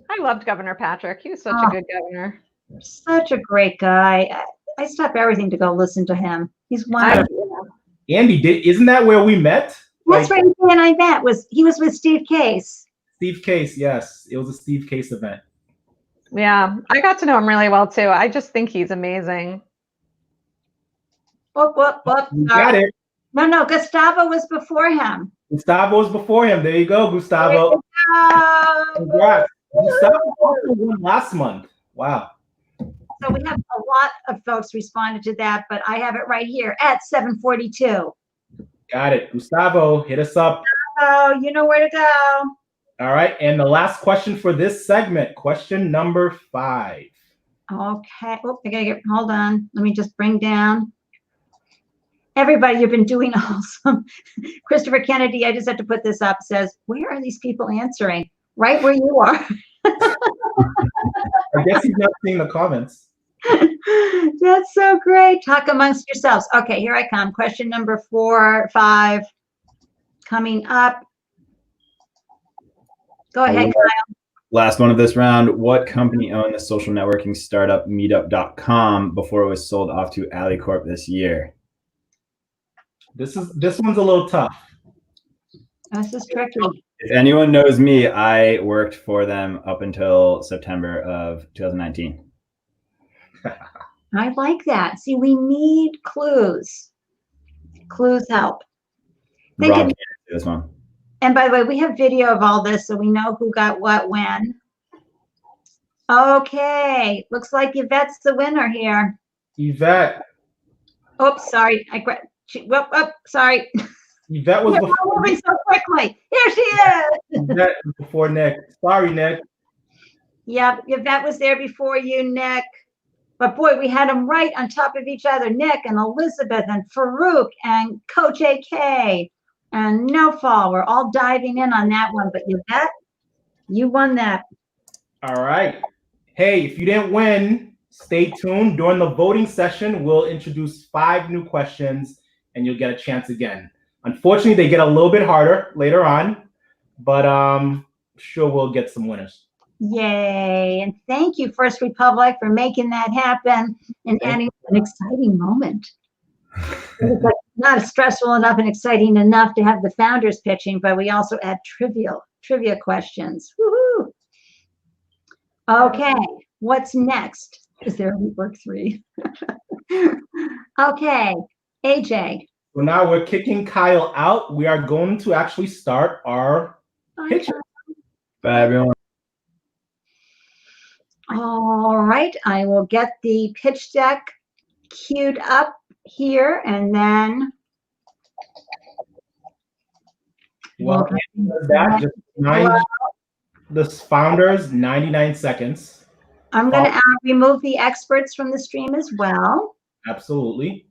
I loved Governor Patrick. He was such a good governor. Such a great guy. I stop everything to go listen to him. He's wonderful. Andy, isn't that where we met? That's right. And I met he was with Steve Case. Steve Case, yes. It was a Steve Case event. Yeah, I got to know him really well too. I just think he's amazing. Whoop. You got it. No, Gustavo was before him. Gustavo was before him. There you go, Gustavo. Congrats. Gustavo also won last month. Wow. So we have a lot of folks responded to that, but I have it right here at 7:42. Got it. Gustavo, hit us up. Oh, you know where to go. All right. And the last question for this segment, question number 5. Okay. Oh, I gotta hold on. Let me just bring down. Everybody, you've been doing awesome. Christopher Kennedy, I just have to put this up, says, where are these people answering? Right where you are. I guess he's not seeing the comments. That's so great. Talk amongst yourselves. Okay, here I come. Question number 4, 5 coming up. Go ahead, Kyle. Last one of this round. What company owned the social networking startup meetup.com before it was sold off to AliCorp this year? This one's a little tough. This is tricky. If anyone knows me, I worked for them up until September of 2019. I like that. See, we need clues. Clues help. Rob can't do this one. And by the way, we have video of all this, so we know who got what when. Okay, looks like Yvette's the winner here. Yvette. Oops, sorry. Sorry. Yvette was before moving so quickly. Here she is. Yvette was before Nick. Sorry, Nick. Yep, Yvette was there before you, Nick. But boy, we had them right on top of each other. Nick and Elizabeth and Farouk and Coach AK and No Fall. We're all diving in on that one. But Yvette, you won that. All right. Hey, if you didn't win, stay tuned. During the voting session, we'll introduce 5 new questions and you'll get a chance again. Unfortunately, they get a little bit harder later on, but sure we'll get some winners. Yay. And thank you, First Republic, for making that happen and adding an exciting moment. It's like not stressful enough and exciting enough to have the founders pitching, but we also add trivia questions. Woohoo! Okay, what's next? Is there a work 3? Okay, AJ. So now we're kicking Kyle out. We are going to actually start our pitch. Bye, everyone. All right, I will get the pitch deck queued up here, and then Well, that just the founders 99 seconds. I'm going to remove the experts from the stream as well. Absolutely.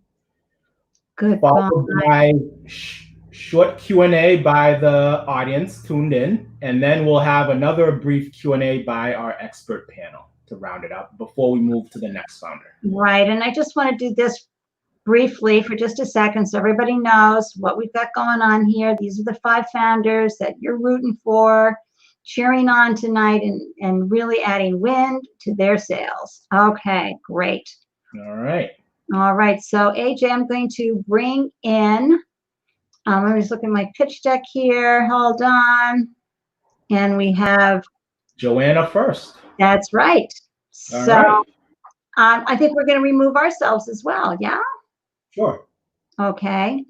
Good. Followed by short Q&A by the audience tuned in, and then we'll have another brief Q&A by our expert panel to round it up before we move to the next founder. Right, and I just want to do this briefly for just a second so everybody knows what we've got going on here. These are the 5 founders that you're rooting for, cheering on tonight, and really adding wind to their sails. Okay, great. All right. All right, so AJ, I'm going to bring in, let me just look at my pitch deck here. Hold on. And we have Joanna first. That's right. All So right. I think we're going to remove ourselves as well. Yeah. Sure. Okay.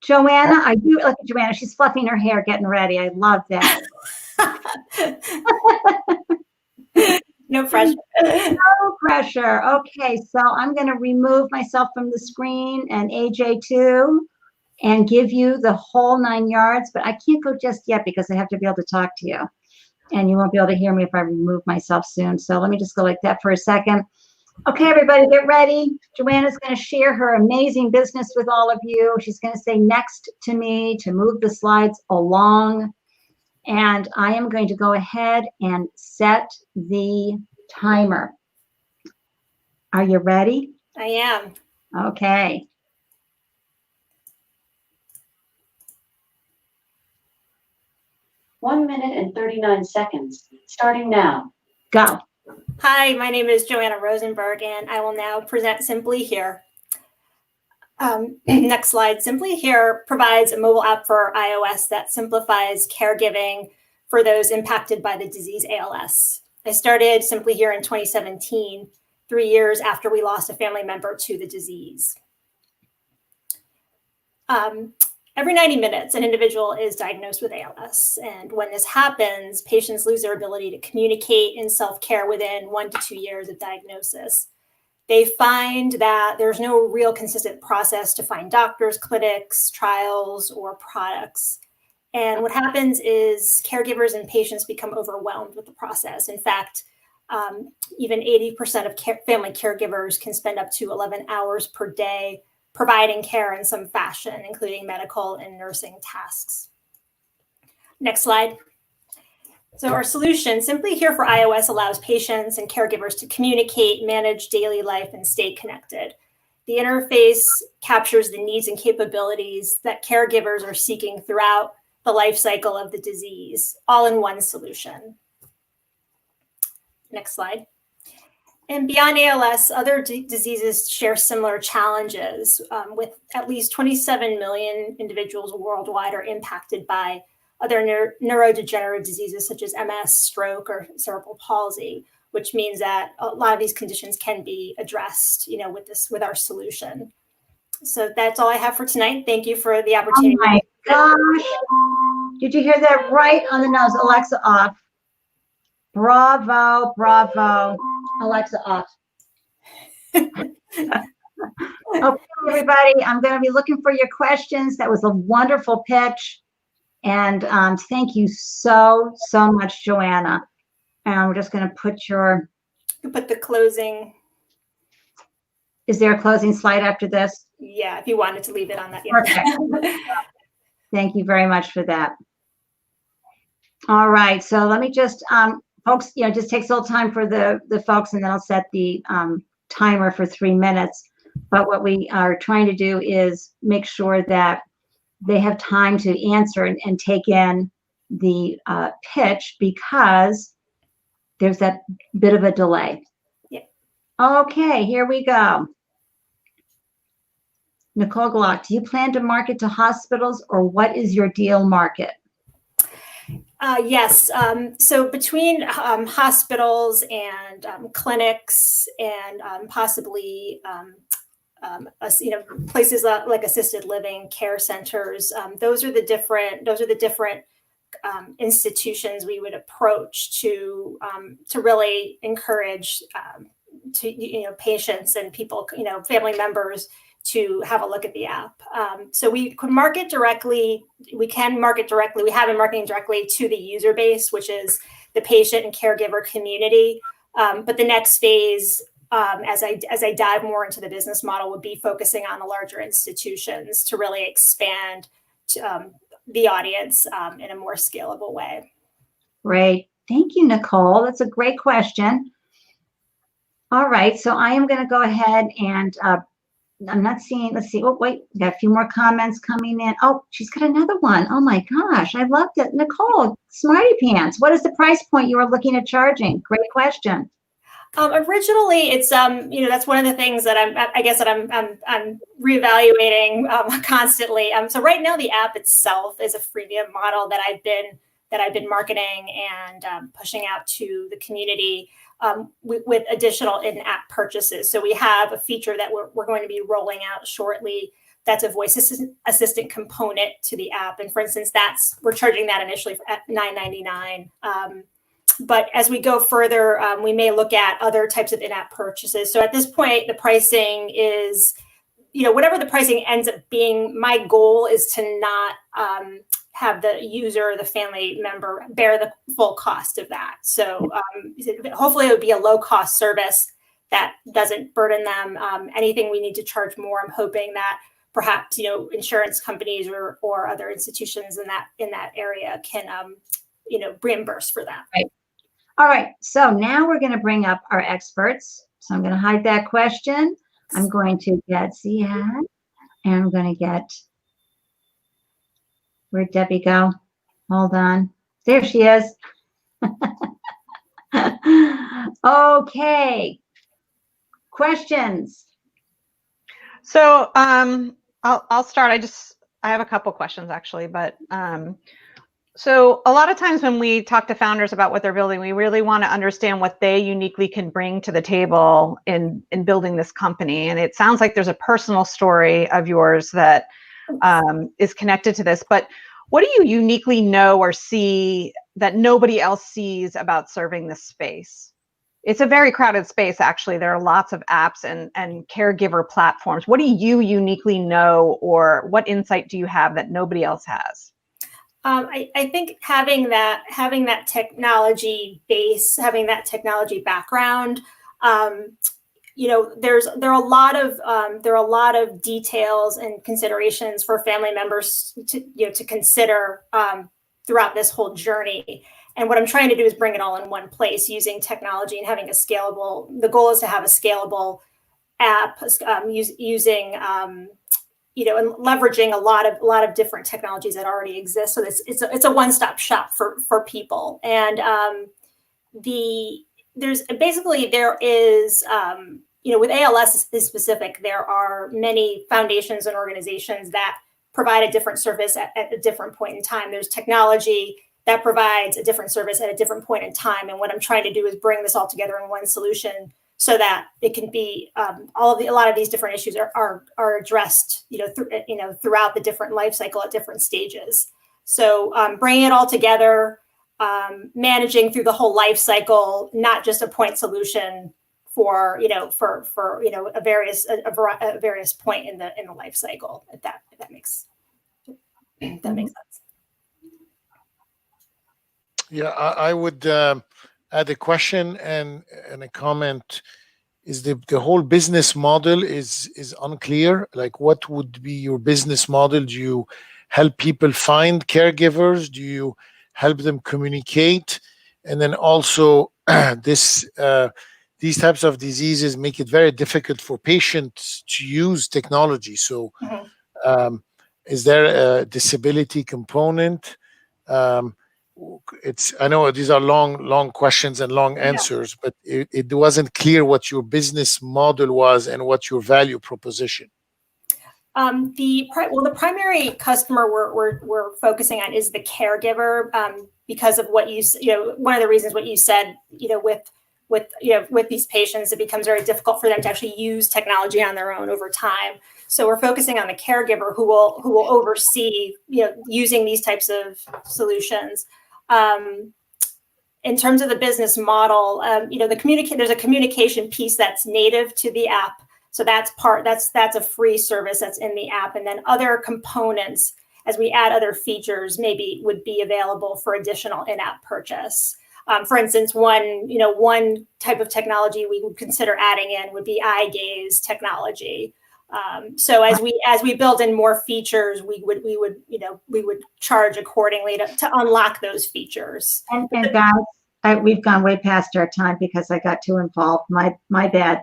Joanna, I do look at Joanna. She's fluffing her hair, getting ready. I love that. No pressure. No pressure. Okay, so I'm going to remove myself from the screen and AJ too, and give you the whole 9 yards. But I can't go just yet because I have to be able to talk to you, and you won't be able to hear me if I remove myself soon. So let me just go like that for a second. Okay, everybody, get ready. Joanna's going to share her amazing business with all of you. She's going to say next to me to move the slides along. And I am going to go ahead and set the timer. Are you ready? I am. Okay. One minute and 39 seconds, starting now. Go. Hi, my name is Joanna Rosenberg, and I will now present Simply Here. Next slide. Simply Here provides a mobile app for iOS that simplifies caregiving for those impacted by the disease ALS. I started Simply Here in 2017, 3 years after we lost a family member to the disease. Every 90 minutes, an individual is diagnosed with ALS. And when this happens, patients lose their ability to communicate in self-care within 1 to 2 years of diagnosis. They find that there's no real consistent process to find doctors, clinics, trials, or products. And what happens is caregivers and patients become overwhelmed with the process. In fact, even 80% of family caregivers can spend up to 11 hours per day providing care in some fashion, including medical and nursing tasks. Next slide. So our solution, Simply Here for iOS, allows patients and caregivers to communicate, manage daily life, and stay connected. The interface captures the needs and capabilities that caregivers are seeking throughout the life cycle of the disease, all in one solution. Next slide. And beyond ALS, other diseases share similar challenges, with at least 27 million individuals worldwide are impacted by other neurodegenerative diseases such as MS, stroke, or cerebral palsy, which means that a lot of these conditions can be addressed, with our solution. So that's all I have for tonight. Thank you for the opportunity. Oh my gosh. Did you hear that right on the nose? Alexa off. Bravo, bravo. Alexa off. Okay, everybody, I'm going to be looking for your questions. That was a wonderful pitch. And thank you so much, Joanna. And we're just going to put You put the closing. Is there a closing slide after this? Yeah, if you wanted to leave it on that. Yeah. Perfect. Thank you very much for that. All right, so let me just, folks, just takes a little time for the folks, and then I'll set the timer for 3 minutes. But what we are trying to do is make sure that they have time to answer and take in the pitch, because there's that bit of a delay. Yeah. Okay, here we go. Nicole Glock, do you plan to market to hospitals, or what is your deal market? Yes. So between hospitals and clinics and possibly places like assisted living care centers, those are the different institutions we would approach to really encourage patients and people, family members, to have a look at the app. So we can market directly. We can market directly. We have been marketing directly to the user base, which is the patient and caregiver community. But the next phase, as I dive more into the business model, would be focusing on the larger institutions to really expand the audience in a more scalable way. Great. Thank you, Nicole. That's a great question. All right. So I am going to go ahead and I'm not seeing, let's see. Oh, wait, we got a few more comments coming in. Oh, she's got another one. Oh my gosh, I loved it. Nicole, Smarty Pants, what is the price point you are looking at charging? Great question. Originally, it's that's one of the things that I'm reevaluating constantly. So right now, the app itself is a freemium model that I've been marketing and pushing out to the community with additional in-app purchases. So we have a feature that we're going to be rolling out shortly. That's a voice assistant component to the app, and for instance, we're charging that initially at $9.99. But as we go further, we may look at other types of in-app purchases. So at this point, the pricing is, whatever the pricing ends up being. My goal is to not have the user, the family member, bear the full cost of that. So hopefully it would be a low-cost service that doesn't burden them. Anything we need to charge more, I'm hoping that perhaps insurance companies or other institutions in that area can reimburse for that. Right. All right. So now we're going to bring up our experts. So I'm going to hide that question. I'm going to get Ziad, and I'm going to get, where'd Debbie go? Hold on. There she is. Okay. Questions? So I'll start. I have a couple questions actually, but so a lot of times when we talk to founders about what they're building, we really want to understand what they uniquely can bring to the table in building this company. And it sounds like there's a personal story of yours that is connected to this. But what do you uniquely know or see that nobody else sees about serving this space? It's a very crowded space, actually. There are lots of apps and caregiver platforms. What do you uniquely know, or what insight do you have that nobody else has? I think having that technology base, having that technology background, there are a lot of details and considerations for family members to consider throughout this whole journey. And what I'm trying to do is bring it all in one place using technology and having the goal is to have a scalable app using and leveraging a lot of different technologies that already exist. So it's a one-stop shop for people. And there is with ALS is specific, there are many foundations and organizations that provide a different service at a different point in time. There's technology that provides a different service at a different point in time. And what I'm trying to do is bring this all together in one solution, so that it can be a lot of these different issues are addressed, throughout the different life cycle at different stages. So bringing it all together, managing through the whole life cycle, not just a point solution for a various point in the life cycle. If that makes sense. Yeah, I would add a question and a comment. Is the whole business model is unclear? Like, what would be your business model? Do you help people find caregivers? Do you help them communicate? And then also these types of diseases make it very difficult for patients to use technology. So is there a disability component? I know these are long questions and long answers, but it wasn't clear what your business model was and what your value proposition. The primary customer we're focusing on is the caregiver, because of what one of the reasons what you said, with these patients, it becomes very difficult for them to actually use technology on their own over time. So we're focusing on the caregiver who will oversee, using these types of solutions. In terms of the business model, there's a communication piece that's native to the app. So that's a free service that's in the app, and then other components, as we add other features, maybe would be available for additional in-app purchase. For instance, one type of technology we would consider adding in would be eye gaze technology. So as we build in more features, we would charge accordingly to unlock those features. And guys, we've gone way past our time because I got too involved. My bad.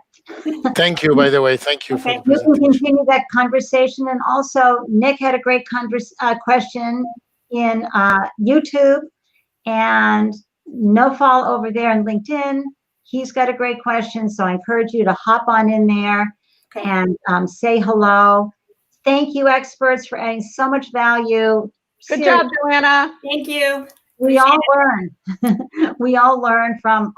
Thank you, by the way. Thank you for the We can presentation. continue that conversation. And also, Nick had a great question in YouTube, and No Fall over there in LinkedIn. He's got a great question. So I encourage you to hop on in there and say hello. Thank you, experts, for adding so much value. Good job, Joanna. Thank you. We all learn. We all learn from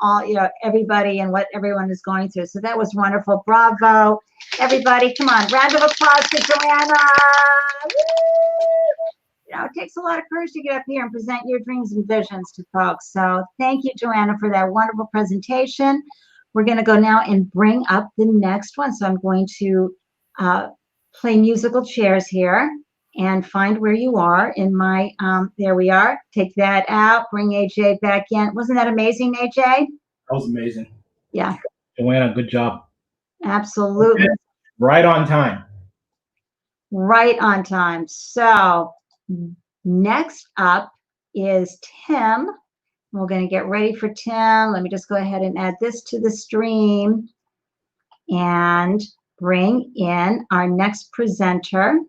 everybody and what everyone is going through. So that was wonderful. Bravo, everybody. Come on, round of applause to Joanna. Woo! It takes a lot of courage to get up here and present your dreams and visions to folks. So thank you, Joanna, for that wonderful presentation. We're going to go now and bring up the next one. So I'm going to play musical chairs here and find where you are in my, there we are. Take that out, bring AJ back in. Wasn't that amazing, AJ? That was amazing. Yeah. Joanna, good job. Absolutely. Okay. Right on time. Right on time. So next up is Tim. We're going to get ready for Tim. Let me just go ahead and add this to the stream and bring in our next presenter.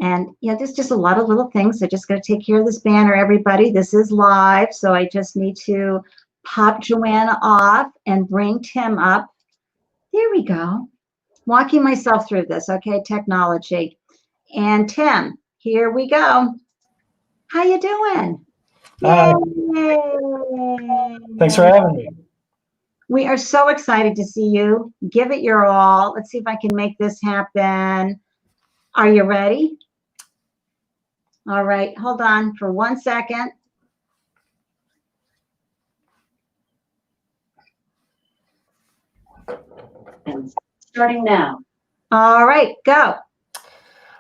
And there's just a lot of little things. So just going to take care of this banner, everybody. This is live. So I just need to pop Joanna off and bring Tim up. There we go. Walking myself through this. Okay, technology. And Tim, here we go. How you doing? Hi. Thanks for having me. We are so excited to see you. Give it your all. Let's see if I can make this happen. Are you ready? All right, hold on for 1 second. And starting now. All right, go.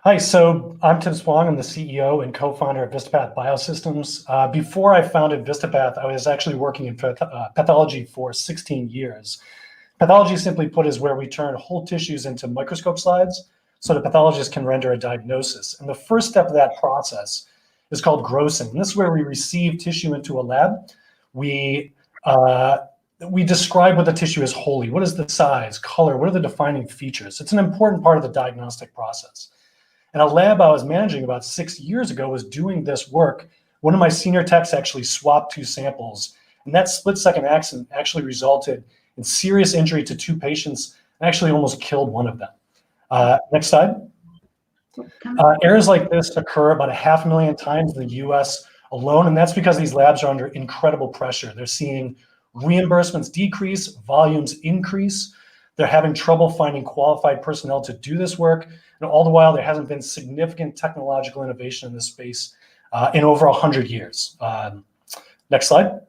Hi, so I'm Tim Swong. I'm the CEO and co-founder of VistaPath Biosystems. Before I founded VistaPath, I was actually working in pathology for 16 years. Pathology, simply put, is where we turn whole tissues into microscope slides so the pathologist can render a diagnosis. And the first step of that process is called grossing. And this is where we receive tissue into a lab. We describe what the tissue is wholly. What is the size, color? What are the defining features? It's an important part of the diagnostic process. And a lab I was managing about 6 years ago was doing this work. One of my senior techs actually swapped 2 samples. And that split-second accident actually resulted in serious injury to 2 patients and actually almost killed one of them. Next slide. Errors like this occur about 500,000 times in the US alone, and that's because these labs are under incredible pressure. They're seeing reimbursements decrease, volumes increase. They're having trouble finding qualified personnel to do this work, and all the while there hasn't been significant technological innovation in this space in over 100 years. Next slide.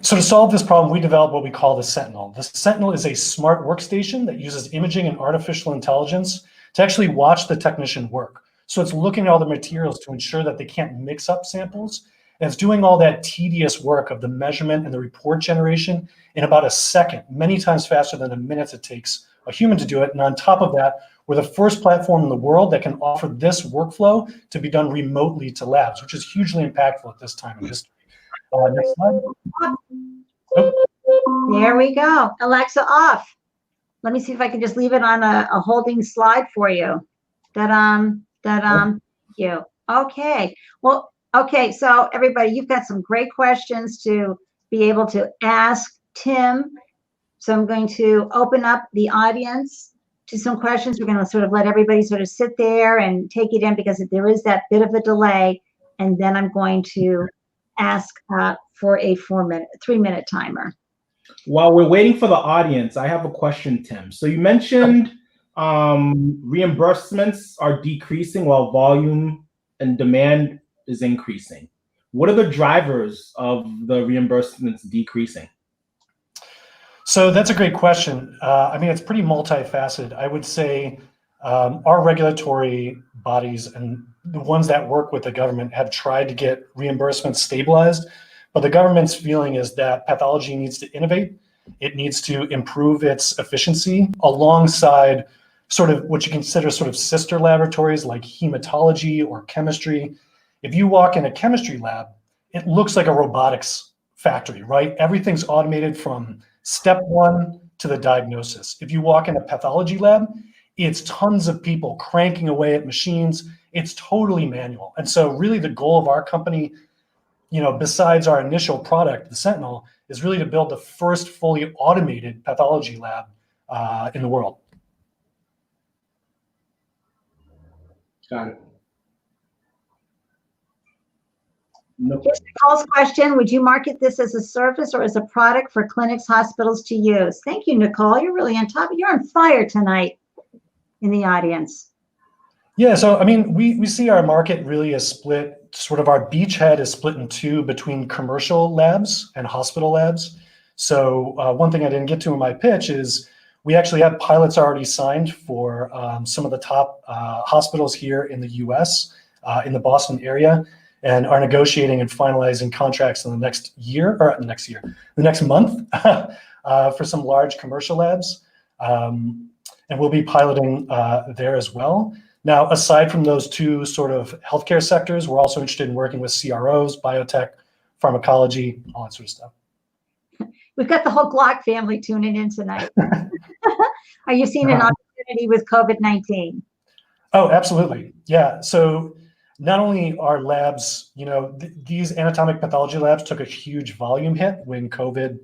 So to solve this problem, we developed what we call the Sentinel. The Sentinel is a smart workstation that uses imaging and artificial intelligence to actually watch the technician work. So it's looking at all the materials to ensure that they can't mix up samples. And it's doing all that tedious work of the measurement and the report generation in about a second, many times faster than the minutes it takes a human to do it. And on top of that, we're the first platform in the world that can offer this workflow to be done remotely to labs, which is hugely impactful at this time in history. Next slide. Oh. There we go. Alexa off. Let me see if I can just leave it on a holding slide for you. Thank you. Okay. Well, okay. So everybody, you've got some great questions to be able to ask Tim. So I'm going to open up the audience to some questions. We're going to sort of let everybody sort of sit there and take it in because there is that bit of a delay. And then I'm going to ask for a 3-minute timer. While we're waiting for the audience, I have a question, Tim. So you mentioned reimbursements are decreasing while volume and demand is increasing. What are the drivers of the reimbursements decreasing? So that's a great question. I mean, it's pretty multifaceted. I would say our regulatory bodies and the ones that work with the government have tried to get reimbursement stabilized, but the government's feeling is that pathology needs to innovate. It needs to improve its efficiency alongside sort of what you consider sort of sister laboratories like hematology or chemistry. If you walk in a chemistry lab, it looks like a robotics factory, right? Everything's automated from step one to the diagnosis. If you walk in a pathology lab, it's tons of people cranking away at machines. It's totally manual. And so really the goal of our company, you know, besides our initial product, the Sentinel, is really to build the first fully automated pathology lab in the world. Got it. Here's Nicole's question. Would you market this as a service or as a product for clinics, hospitals to use? Thank you, Nicole. You're really on top. You're on fire tonight in the audience. Yeah, so I mean, we see our market really as split, sort of our beachhead is split in two between commercial labs and hospital labs. So one thing I didn't get to in my pitch is we actually have pilots already signed for some of the top hospitals here in the US, in the Boston area, and are negotiating and finalizing contracts in the next year, or the next month for some large commercial labs. And we'll be piloting there as well. Now, aside from those two sort of healthcare sectors, we're also interested in working with CROs, biotech, pharmacology, all that sort of stuff. We've got the whole Glock family tuning in tonight. Are you seeing an opportunity with COVID-19? Oh, absolutely. Yeah. So not only are labs, you know, these anatomic pathology labs took a huge volume hit when COVID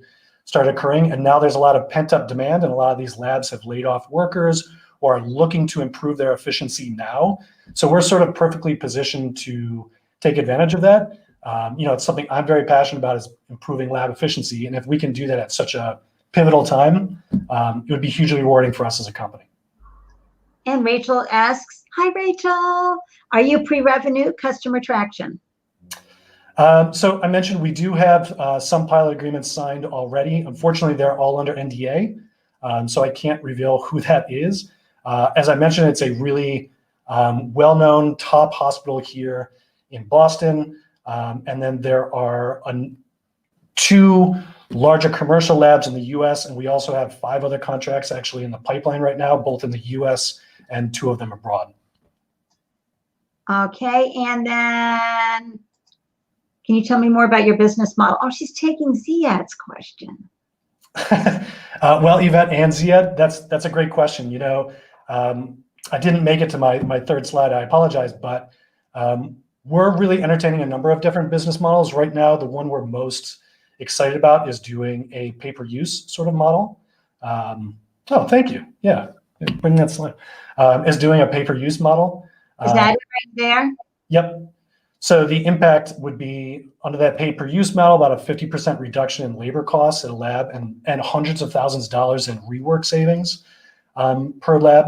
started occurring. And now there's a lot of pent up demand, and a lot of these labs have laid off workers or are looking to improve their efficiency now. So we're sort of perfectly positioned to take advantage of that. You know, it's something I'm very passionate about, is improving lab efficiency. And if we can do that at such a pivotal time, it would be hugely rewarding for us as a company. And Rachel asks, hi, Rachel. Are you pre-revenue customer traction? So I mentioned we do have some pilot agreements signed already. Unfortunately, they're all under NDA, so I can't reveal who that is. As I mentioned, it's a really well-known top hospital here in Boston. And then there are two larger commercial labs in the US, and we also have 5 other contracts actually in the pipeline right now, both in the US and 2 of them abroad. Okay, and then can you tell me more about your business model? Oh, she's taking Ziad's question. Well, Yvette and Ziad, that's a great question. You know, I didn't make it to my third slide. I apologize, but we're really entertaining a number of different business models. Right now, the one we're most excited about is doing a pay-per-use sort of model. Oh, thank you. Yeah, bring that slide. Is doing a pay-per-use model. Is that it right there? Yep. So the impact would be under that pay-per-use model, about a 50% reduction in labor costs at a lab, and hundreds of thousands of dollars in rework savings per lab.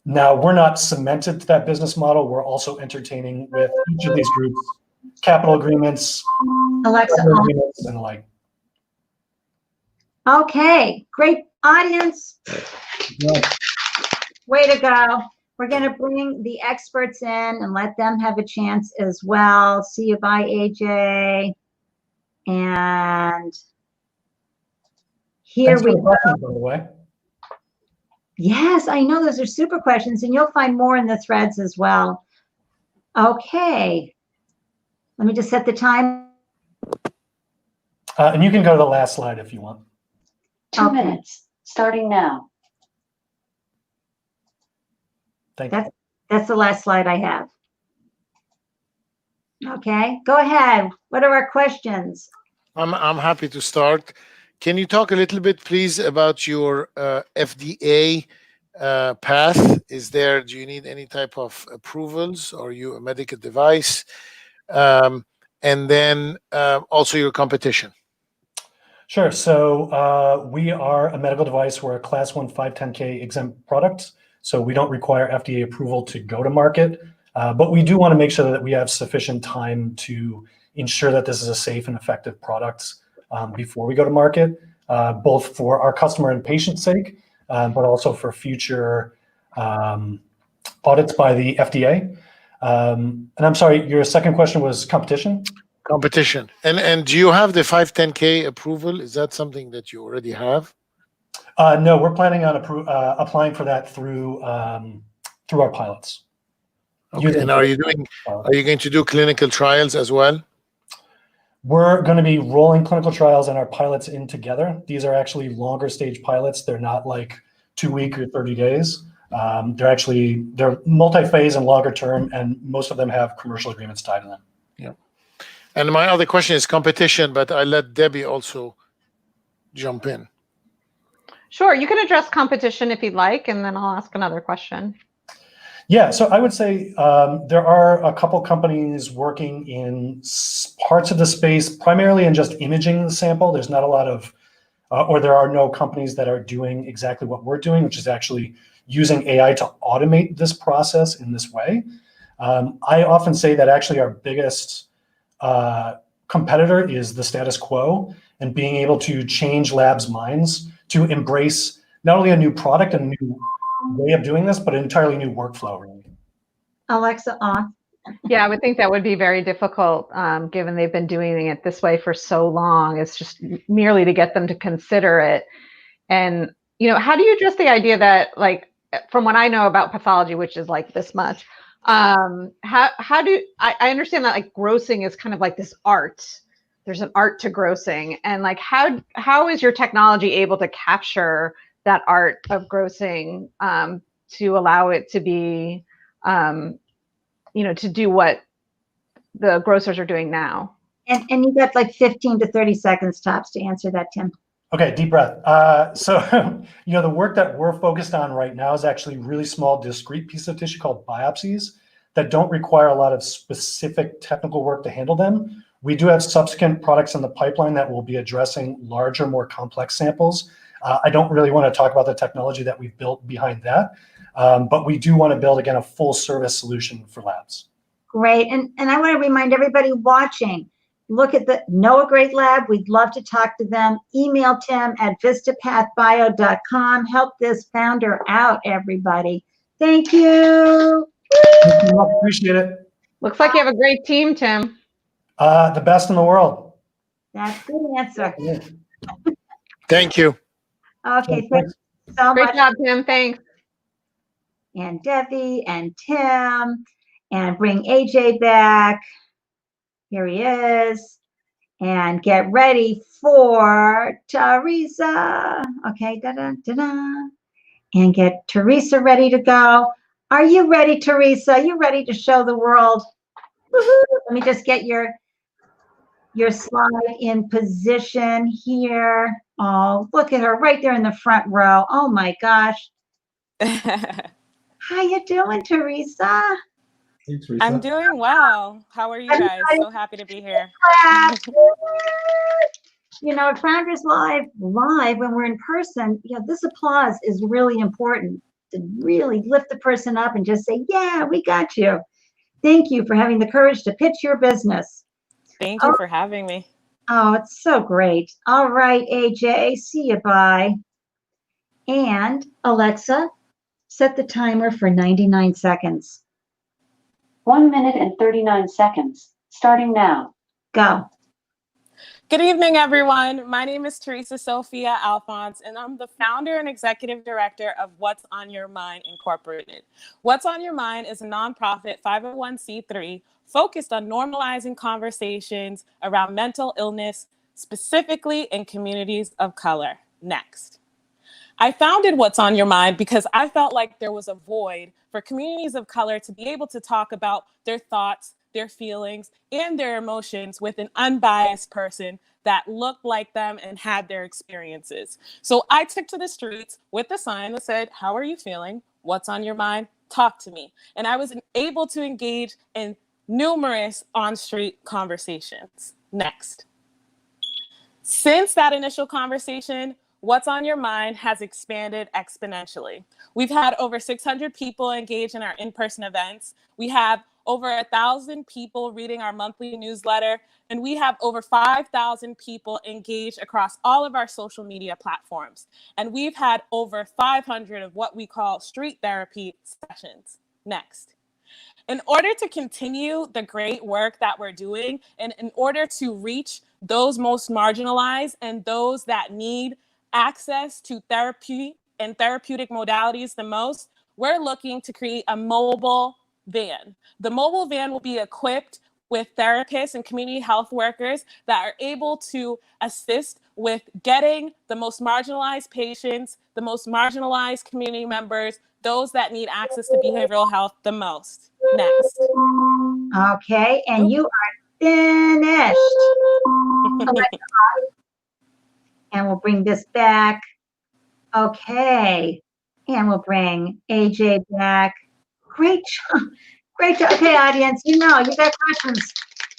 Now, we're not cemented to that business model. We're also entertaining with each of these groups capital agreements, Alexa, agreements, and the like. Okay, great audience. Yeah. Way to go. We're going to bring the experts in and let them have a chance as well. See you. Bye, AJ. And here Thanks we for the go. questions, by the way. Yes, I know those are super questions, and you'll find more in the threads as well. Okay. Let me just set the time. And you can go to the last slide if you want. 2 minutes, starting now. Thank you. That's the last slide I have. Okay, go ahead. What are our questions? I'm happy to start. Can you talk a little bit, please, about your FDA path? Do you need any type of approvals? Or are you a medical device? And then also your competition. Sure. So we are a medical device. We're a Class 1 510K exempt product. So we don't require FDA approval to go to market. But we do want to make sure that we have sufficient time to ensure that this is a safe and effective product before we go to market, both for our customer and patient sake, but also for future audits by the FDA. And I'm sorry, your second question was competition? Competition. And do you have the 510K approval? Is that something that you already have? No, we're planning on applying for that through our pilots. Okay. And are you going to do clinical trials as well? We're going to be rolling clinical trials and our pilots in together. These are actually longer stage pilots. They're not like 2 weeks or 30 days. They're multi-phase and longer term, and most of them have commercial agreements tied to them. Yeah. And my other question is competition, but I let Debbie also jump in. Sure, you can address competition if you'd like, and then I'll ask another question. Yeah, so I would say there are a couple companies working in parts of the space, primarily in just imaging the sample. There's not a lot of, or there are no companies that are doing exactly what we're doing, which is actually using AI to automate this process in this way. I often say that actually our biggest competitor is the status quo, and being able to change labs' minds to embrace not only a new product and a new way of doing this, but an entirely new workflow, really. Alexa, on. Yeah, I would think that would be very difficult, given they've been doing it this way for so long. It's just merely to get them to consider it. And, how do you address the idea that, like, from what I know about pathology, which is like this much, I understand that like grossing is kind of like this art. There's an art to grossing, and like how is your technology able to capture that art of grossing to allow it to be, to do what the grossers are doing now? And you got like 15 to 30 seconds tops to answer that, Tim. Okay, deep breath. So, the work that we're focused on right now is actually really small, discrete pieces of tissue called biopsies that don't require a lot of specific technical work to handle them. We do have subsequent products in the pipeline that will be addressing larger, more complex samples. I don't really want to talk about the technology that we've built behind that, but we do want to build, again, a full service solution for labs. Great. And I want to remind everybody watching, look at Know a Great Lab. We'd love to talk to them. Email Tim at vistapathbio.com. Help this founder out, everybody. Thank you. Appreciate it. Looks like you have a great team, Tim. The best in the world. That's a good answer. Thank you. Okay, thanks so much. Great job, Tim. Thanks. And Debbie and Tim, and bring AJ back. Here he is. And get ready for Teresa. Okay, and get Teresa ready to go. Are you ready, Teresa? Are you ready to show the world? Woohoo! Let me just get your slide in position here. Oh, look at her right there in the front row. Oh my gosh. How you doing, Teresa? Hey, Teresa. I'm doing well. How are you guys? So happy to be here. Founders Live, when we're in person, this applause is really important to really lift the person up and just say, yeah, we got you. Thank you for having the courage to pitch your business. Thank you for having me. Oh, it's so great. All right, AJ, see you, bye. And Alexa, set the timer for 99 seconds. 1 minute and 39 seconds, starting now. Go. Good evening, everyone. My name is Teresa Sophia Alphonse, and I'm the founder and executive director of What's on Your Mind Incorporated. What's on Your Mind is a nonprofit 501c3 focused on normalizing conversations around mental illness, specifically in communities of color. Next. I founded What's on Your Mind because I felt like there was a void for communities of color to be able to talk about their thoughts, their feelings, and their emotions with an unbiased person that looked like them and had their experiences. So I took to the streets with a sign that said, "How are you feeling? What's on your mind? Talk to me." And I was able to engage in numerous on-street conversations. Next. Since that initial conversation, What's on Your Mind has expanded exponentially. We've had over 600 people engage in our in-person events. We have over 1,000 people reading our monthly newsletter, and we have over 5,000 people engaged across all of our social media platforms. And we've had over 500 of what we call street therapy sessions. Next. In order to continue the great work that we're doing, and in order to reach those most marginalized and those that need access to therapy and therapeutic modalities the most, we're looking to create a mobile van. The mobile van will be equipped with therapists and community health workers that are able to assist with getting the most marginalized patients, the most marginalized community members, those that need access to behavioral health the most. Next. Okay, and you are finished. And we'll bring this back. Okay, and we'll bring AJ back. Great job. Great job. Okay, audience, you got questions.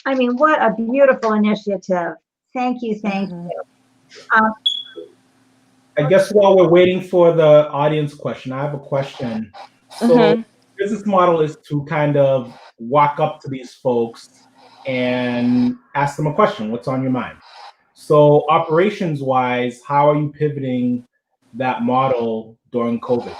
I mean, what a beautiful initiative. Thank you, thank you. I guess while we're waiting for the audience question, I have a question. So business model is to kind of walk up to these folks and ask them a question. What's on your mind? So operations wise, how are you pivoting that model during COVID?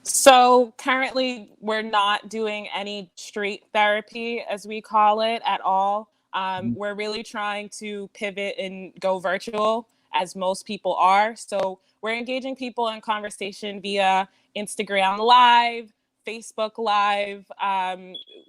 So currently we're not doing any street therapy, as we call it, at all. We're really trying to pivot and go virtual, as most people are. So we're engaging people in conversation via Instagram Live, Facebook Live.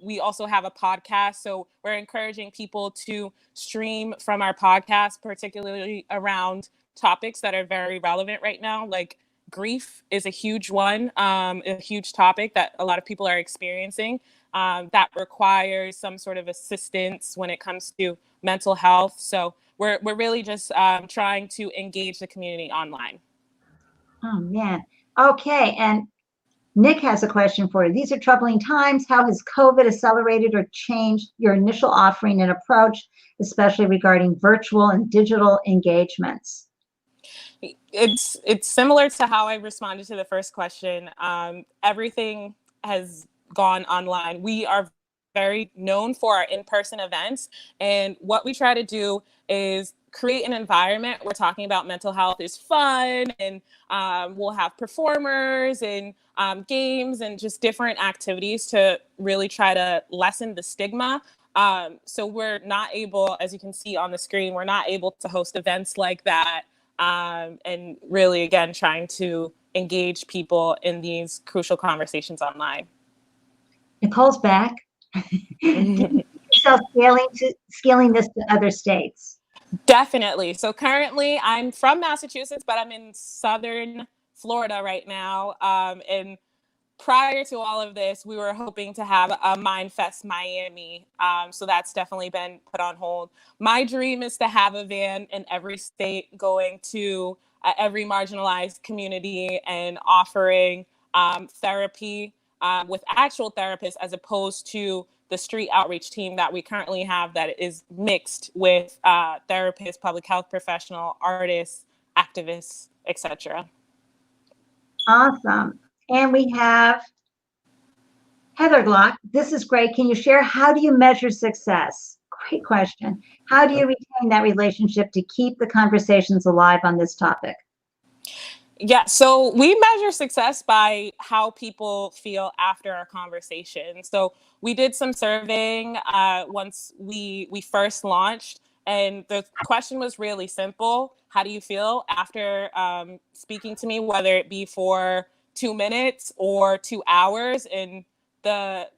We also have a podcast. So we're encouraging people to stream from our podcast, particularly around topics that are very relevant right now, like grief is a huge one, a huge topic that a lot of people are experiencing that requires some sort of assistance when it comes to mental health. So we're really just trying to engage the community online. Oh, man. Okay, and Nick has a question for you. These are troubling times. How has COVID accelerated or changed your initial offering and approach, especially regarding virtual and digital engagements? It's similar to how I responded to the first question. Everything has gone online. We are very known for our in-person events, and what we try to do is create an environment where talking about mental health is fun, and we'll have performers and games and just different activities to really try to lessen the stigma. So we're not able, as you can see on the screen, we're not able to host events like that. And really, again, trying to engage people in these crucial conversations online. Nicole's back. So scaling this to other states. Definitely. So currently, I'm from Massachusetts, but I'm in Southern Florida right now. And prior to all of this, we were hoping to have a MindFest Miami. So that's definitely been put on hold. My dream is to have a van in every state going to every marginalized community and offering therapy with actual therapists, as opposed to the street outreach team that we currently have that is mixed with therapists, public health professional, artists, activists, etc. Awesome. And we have Heather Glock. This is great. Can you share, how do you measure success? Great question. How do you retain that relationship to keep the conversations alive on this topic? Yeah, so we measure success by how people feel after our conversation. So we did some surveying once we first launched, and the question was really simple. How do you feel after speaking to me, whether it be for 2 minutes or 2 hours? And the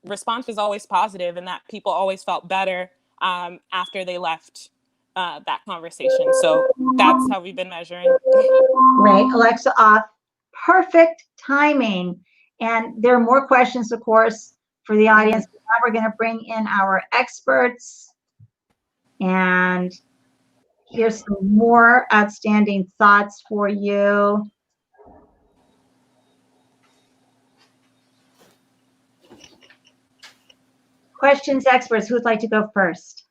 response was always positive, and that people always felt better after they left that conversation. So that's how we've been measuring. Great. Alexa off. Perfect timing. And there are more questions, of course, for the audience. Now we're going to bring in our experts. And here's some more outstanding thoughts for you. Questions, experts, who'd like to go first?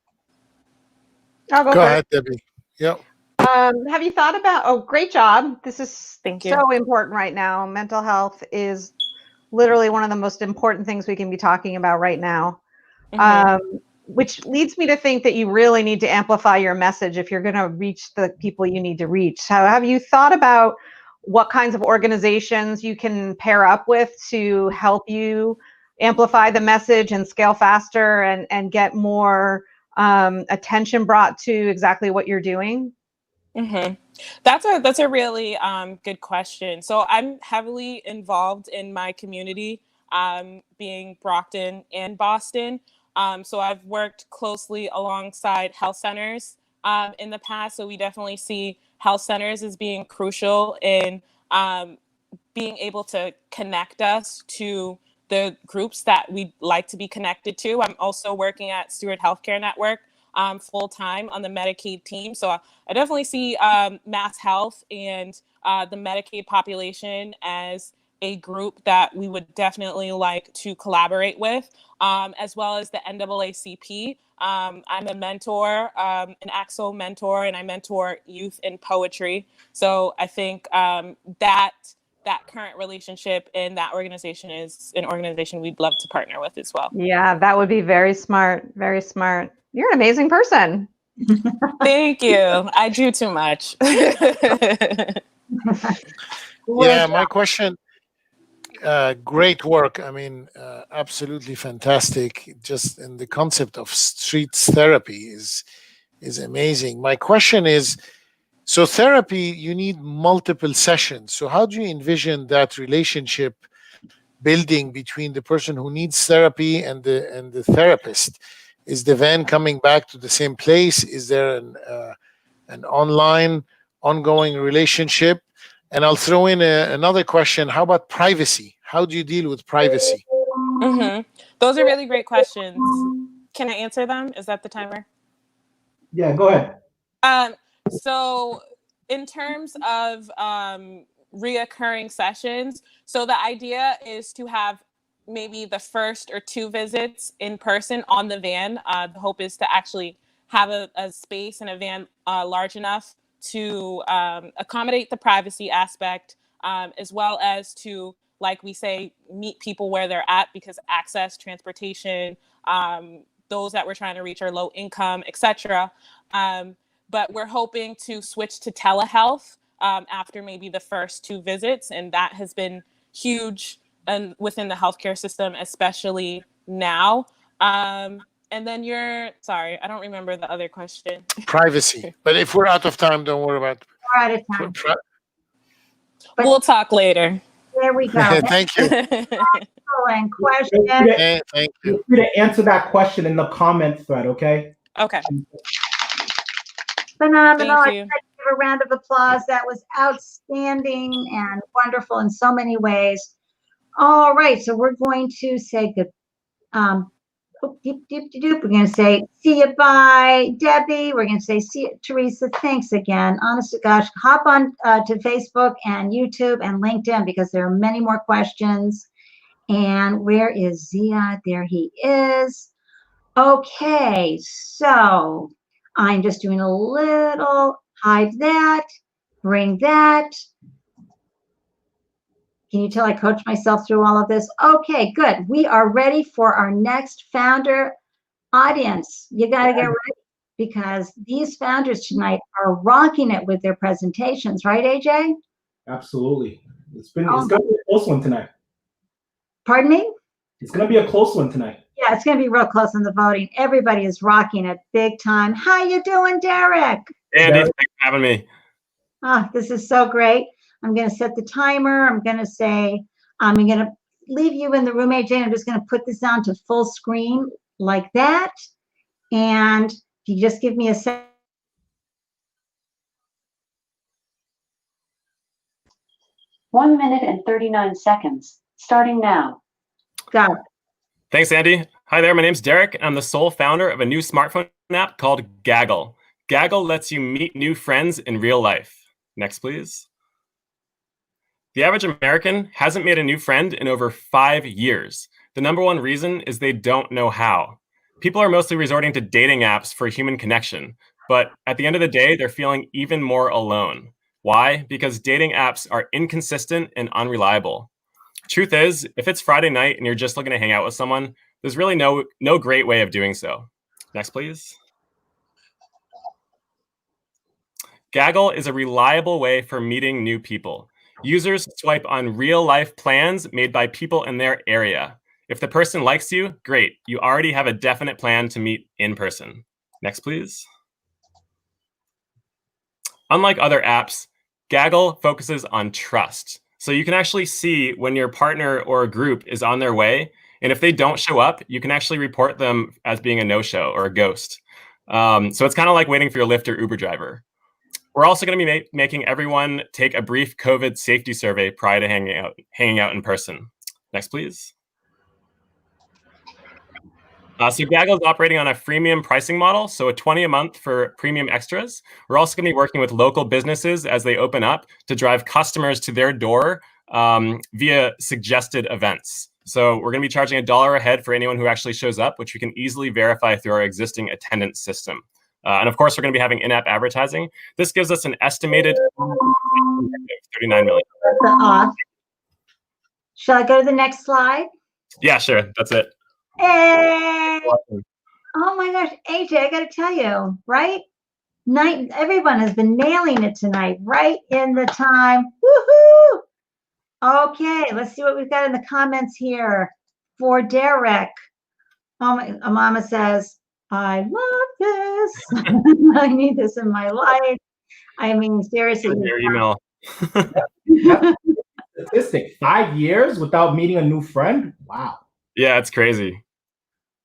I'll go Go first. ahead, Debbie. Yep. Have you thought about, oh, great job. This is Thank you. so important right now. Mental health is literally one of the most important things we can be talking about right now. Which leads me to think that you really need to amplify your message if you're going to reach the people you need to reach. So have you thought about what kinds of organizations you can pair up with to help you amplify the message and scale faster and get more attention brought to exactly what you're doing? That's a really good question. So I'm heavily involved in my community, being Brockton and Boston. So I've worked closely alongside health centers in the past. So we definitely see health centers as being crucial in being able to connect us to the groups that we'd like to be connected to. I'm also working at Steward Healthcare Network full time on the Medicaid team. So I definitely see Mass Health and the Medicaid population as a group that we would definitely like to collaborate with, as well as the NAACP. I'm a mentor, an AXO mentor, and I mentor youth in poetry. So I think that current relationship in that organization is an organization we'd love to partner with as well. Yeah, that would be very smart. Very smart. You're an amazing person. Thank you. I do too much. Yeah, my question, great work. I mean, absolutely fantastic. Just in the concept of streets therapy is amazing. My question is, so therapy, you need multiple sessions. So how do you envision that relationship building between the person who needs therapy and the therapist? Is the van coming back to the same place? Is there an online ongoing relationship? And I'll throw in another question. How about privacy? How do you deal with privacy? Those are really great questions. Can I answer them? Is that the timer? Yeah, go ahead. So in terms of reoccurring sessions, so the idea is to have maybe the first or two visits in person on the van. The hope is to actually have a space in a van large enough to accommodate the privacy aspect, as well as to, like we say, meet people where they're at, because access, transportation, those that we're trying to reach are low income, etc. But we're hoping to switch to telehealth after maybe the first two visits, and that has been huge and within the healthcare system, especially now. And then sorry, I don't remember the other question. Privacy. But if we're out of time, don't worry about it. We're out of time. We'll talk later. There we go. Thank you. Excellent question. Thank you. Feel free to answer that question in the comment thread, okay? Okay. Phenomenal. Thank you. I'd like to give a round of applause. That was outstanding and wonderful in so many ways. All right, so we're going to say good. We're going to say see you, bye, Debbie. We're going to say see you, Teresa. Thanks again. Honest to gosh, hop on to Facebook and YouTube and LinkedIn, because there are many more questions. And where is Ziad? There he is. Okay, so I'm just doing a little hide that, bring that. Can you tell I coached myself through all of this? Okay, good. We are ready for our next founder audience. You got to get ready, because these founders tonight are rocking it with their presentations, right, AJ? Absolutely. It's going to be a close one tonight. Pardon me? It's going to be a close one tonight. Yeah, it's going to be real close in the voting. Everybody is rocking it big time. How you doing, Derek? Andy, thanks for having me. This is so great. I'm going to set the timer. I'm going to say, I'm going to leave you in the room, AJ. I'm just going to put this on to full screen like that. And if you just give me a second. 1 minute and 39 seconds, starting now. Go. Thanks, Andy. Hi there, my name's Derek. I'm the sole founder of a new smartphone app called Gaggle. Gaggle lets you meet new friends in real life. Next, please. The average American hasn't made a new friend in over 5 years. The number one reason is they don't know how. People are mostly resorting to dating apps for human connection, but at the end of the day, they're feeling even more alone. Why? Because dating apps are inconsistent and unreliable. Truth is, if it's Friday night and you're just looking to hang out with someone, there's really no great way of doing so. Next, please. Gaggle is a reliable way for meeting new people. Users swipe on real-life plans made by people in their area. If the person likes you, great. You already have a definite plan to meet in person. Next, please. Unlike other apps, Gaggle focuses on trust. So you can actually see when your partner or a group is on their way, and if they don't show up, you can actually report them as being a no-show or a ghost. So it's kind of like waiting for your Lyft or Uber driver. We're also going to be making everyone take a brief COVID safety survey prior to hanging out in person. Next, please. So Gaggle is operating on a freemium pricing model, so a $20 a month for premium extras. We're also going to be working with local businesses as they open up to drive customers to their door via suggested events. So we're going to be charging $1 a head for anyone who actually shows up, which we can easily verify through our existing attendance system. And of course, we're going to be having in-app advertising. This gives us an estimated 39 million. Shall I go to the next slide? Yeah, sure. That's it. Hey! Oh my gosh, AJ, I got to tell you, right? Everyone has been nailing it tonight, right in the time. Woohoo! Okay, let's see what we've got in the comments here for Derek. Mama says, I love this. I need this in my life. I mean, seriously. Your email. Statistic, 5 years without meeting a new friend? Wow. Yeah, it's crazy.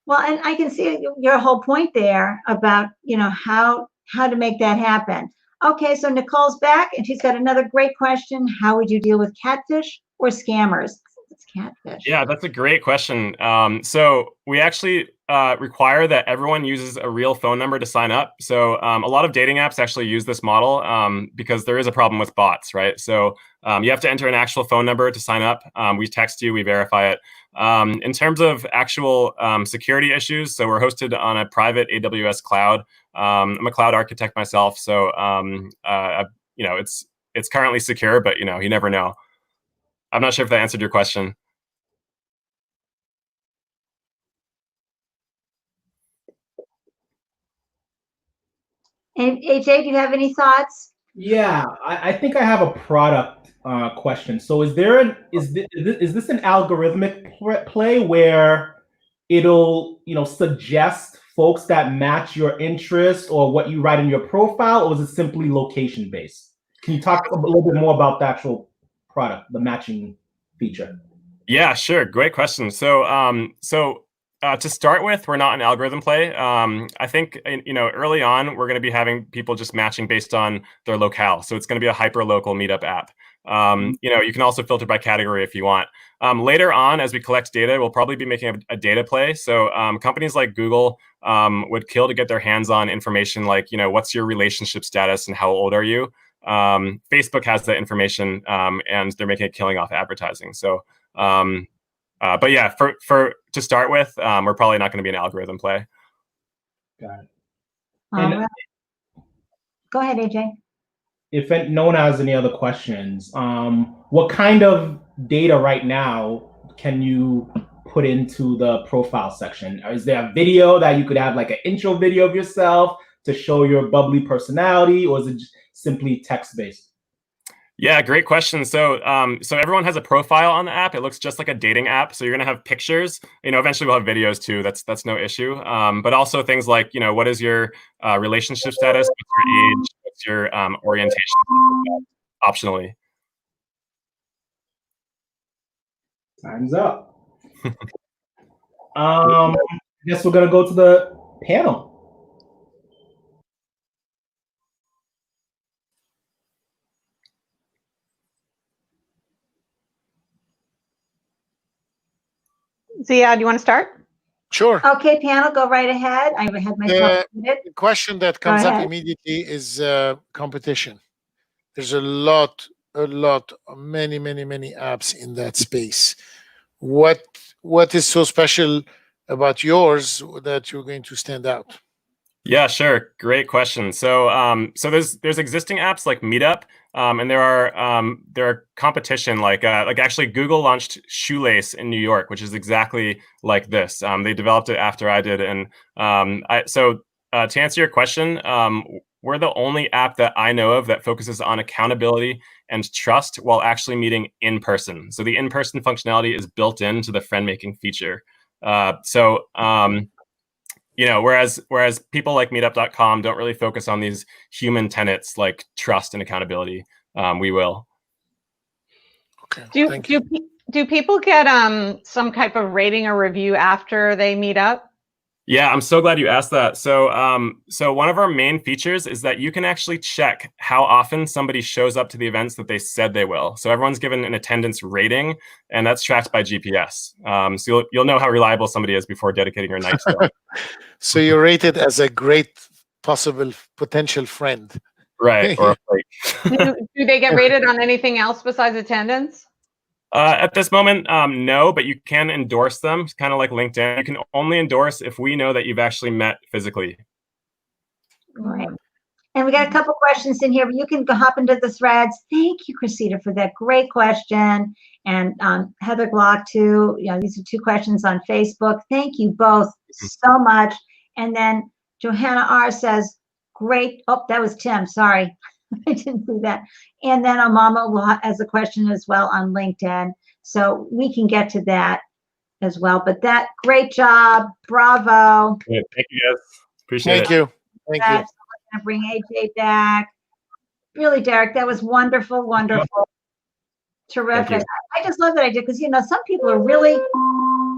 Well, and I can see your whole point there about, how to make that happen. Okay, so Nicole's back and she's got another great question. How would you deal with catfish or scammers? It's catfish. Yeah, that's a great question. So we actually require that everyone uses a real phone number to sign up. So a lot of dating apps actually use this model because there is a problem with bots, right? So you have to enter an actual phone number to sign up. We text you, we verify it. In terms of actual security issues, so we're hosted on a private AWS cloud. I'm a cloud architect myself, so it's currently secure, but you never know. I'm not sure if that answered your question. And AJ, do you have any thoughts? Yeah, I think I have a product question. So is this an algorithmic play where it'll suggest folks that match your interest or what you write in your profile, or is it simply location based? Can you talk a little bit more about the actual product, the matching feature? Yeah, sure. Great question. So to start with, we're not an algorithm play. I think early on we're going to be having people just matching based on their locale. So it's going to be a hyper local meetup app. You can also filter by category if you want. Later on, as we collect data, we'll probably be making a data play. So companies like Google would kill to get their hands on information like what's your relationship status and how old are you. Facebook has that information, and they're making a killing off advertising. So. But yeah, for to start with, we're probably not going to be an algorithm play. Got it. Right. Go ahead, AJ. If no one has any other questions, what kind of data right now can you put into the profile section? Is there a video that you could have, like an intro video of yourself to show your bubbly personality, or is it simply text-based? Yeah, great question. So everyone has a profile on the app. It looks just like a dating app. So you're gonna have pictures. Eventually we'll have videos too. That's no issue. But also things like what is your relationship status, what's your age, what's your orientation, optionally. Time's up. I guess we're gonna go to the panel. Ziad, do you want to start? Sure. Okay, panel, go right ahead. I had myself muted. The question that comes up immediately is competition. There's a lot, many apps in that space. What is so special about yours that you're going to stand out? Yeah, sure. Great question. So, so there's existing apps like Meetup, and there are competition like actually Google launched Shoelace in New York, which is exactly like this. They developed it after I did, and to answer your question, we're the only app that I know of that focuses on accountability and trust while actually meeting in person. So the in-person functionality is built into the friend-making feature. You know, whereas people like meetup.com don't really focus on these human tenets like trust and accountability. We will. Okay. Do people get some type of rating or review after they meet up? Yeah, I'm so glad you asked that. So one of our main features is that you can actually check how often somebody shows up to the events that they said they will. So everyone's given an attendance rating, and that's tracked by GPS. So you'll know how reliable somebody is before dedicating your night to them. So you're rated as a great potential friend. Right, or a flake. Do they get rated on anything else besides attendance? At this moment, no, but you can endorse them, kind of like LinkedIn. You can only endorse if we know that you've actually met physically. Right. And we got a couple questions in here, but you can go hop into the threads. Thank you, Cressida, for that great question. And Heather Glock, too. You know, these are 2 questions on Facebook. Thank you both so much. And then Johanna R. says, great. Oh, that was Tim. Sorry. I didn't see that. And then Amama has a question as well on LinkedIn. So we can get to that as well. But that, great job. Bravo. Yeah, thank you, guys. Appreciate it. Thank you. Thank you. I'm going to bring AJ back. Really, Derek, that was wonderful, wonderful. Terrific. I just love that idea because, you know, some people are really,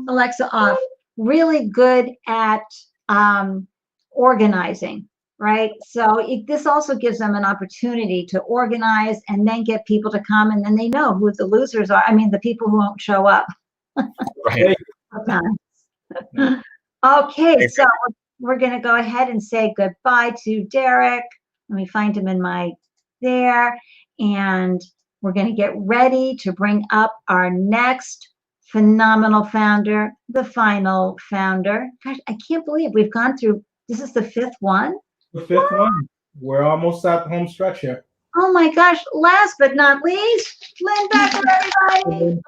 Alexa off, really good at organizing. Right. So this also gives them an opportunity to organize and then get people to come, and then they know who the losers are. I mean, the people who won't show up. Right. Okay, so we're going to go ahead and say goodbye to Derek. Let me find him in my there. And we're going to get ready to bring up our next phenomenal founder, the final founder. Gosh, I can't believe we've gone through, this is the 5th one. The 5th one. We're almost at the home stretch here. Oh my gosh! Last but not least, Lynn Becker, everybody.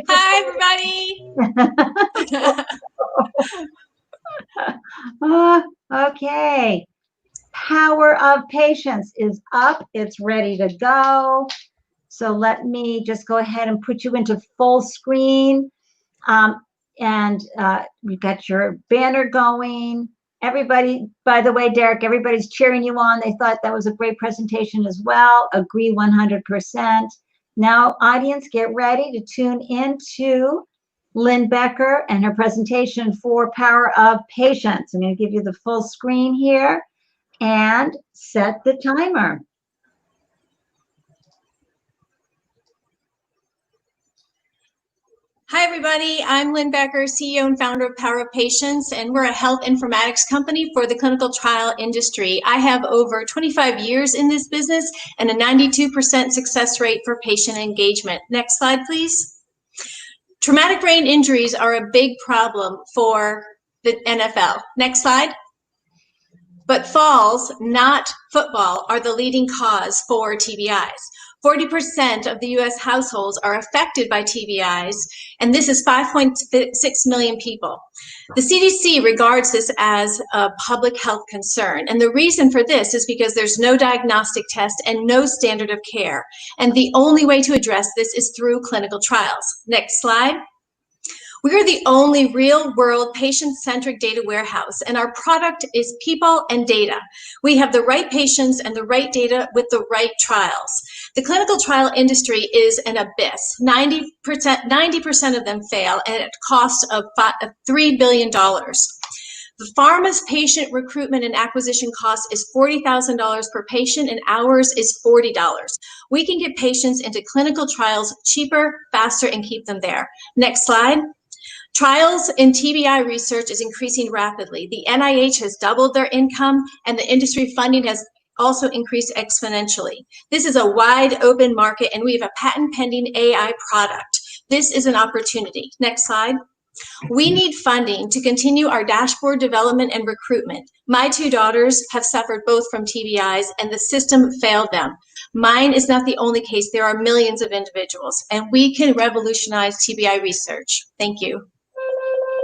Hi, everybody. Okay. Power of Patience is up. It's ready to go. So let me just go ahead and put you into full screen. And we've got your banner going. Everybody, by the way, Derek, everybody's cheering you on. They thought that was a great presentation as well. Agree 100%. Now, audience, get ready to tune into Lynn Becker and her presentation for Power of Patience. I'm going to give you the full screen here and set the timer. Hi, everybody. I'm Lynn Becker, CEO and founder of Power of Patience, and we're a health informatics company for the clinical trial industry. I have over 25 years in this business and a 92% success rate for patient engagement. Next slide, please. Traumatic brain injuries are a big problem for the NFL. Next slide. But falls, not football, are the leading cause for TBIs. 40% of the US households are affected by TBIs, and this is 5.6 million people. The CDC regards this as a public health concern, and the reason for this is because there's no diagnostic test and no standard of care, and the only way to address this is through clinical trials. Next slide. We are the only real-world patient-centric data warehouse, and our product is people and data. We have the right patients and the right data with the right trials. The clinical trial industry is an abyss. 90% of them fail at a cost of $3 billion. The pharma's patient recruitment and acquisition cost is $40,000 per patient, and ours is $40. We can get patients into clinical trials cheaper, faster, and keep them there. Next slide. Trials in TBI research is increasing rapidly. The NIH has doubled their income, and the industry funding has also increased exponentially. This is a wide open market, and we have a patent pending AI product. This is an opportunity. Next slide. We need funding to continue our dashboard development and recruitment. My two daughters have suffered both from TBIs, and the system failed them. Mine is not the only case. There are millions of individuals, and we can revolutionize TBI research. Thank you.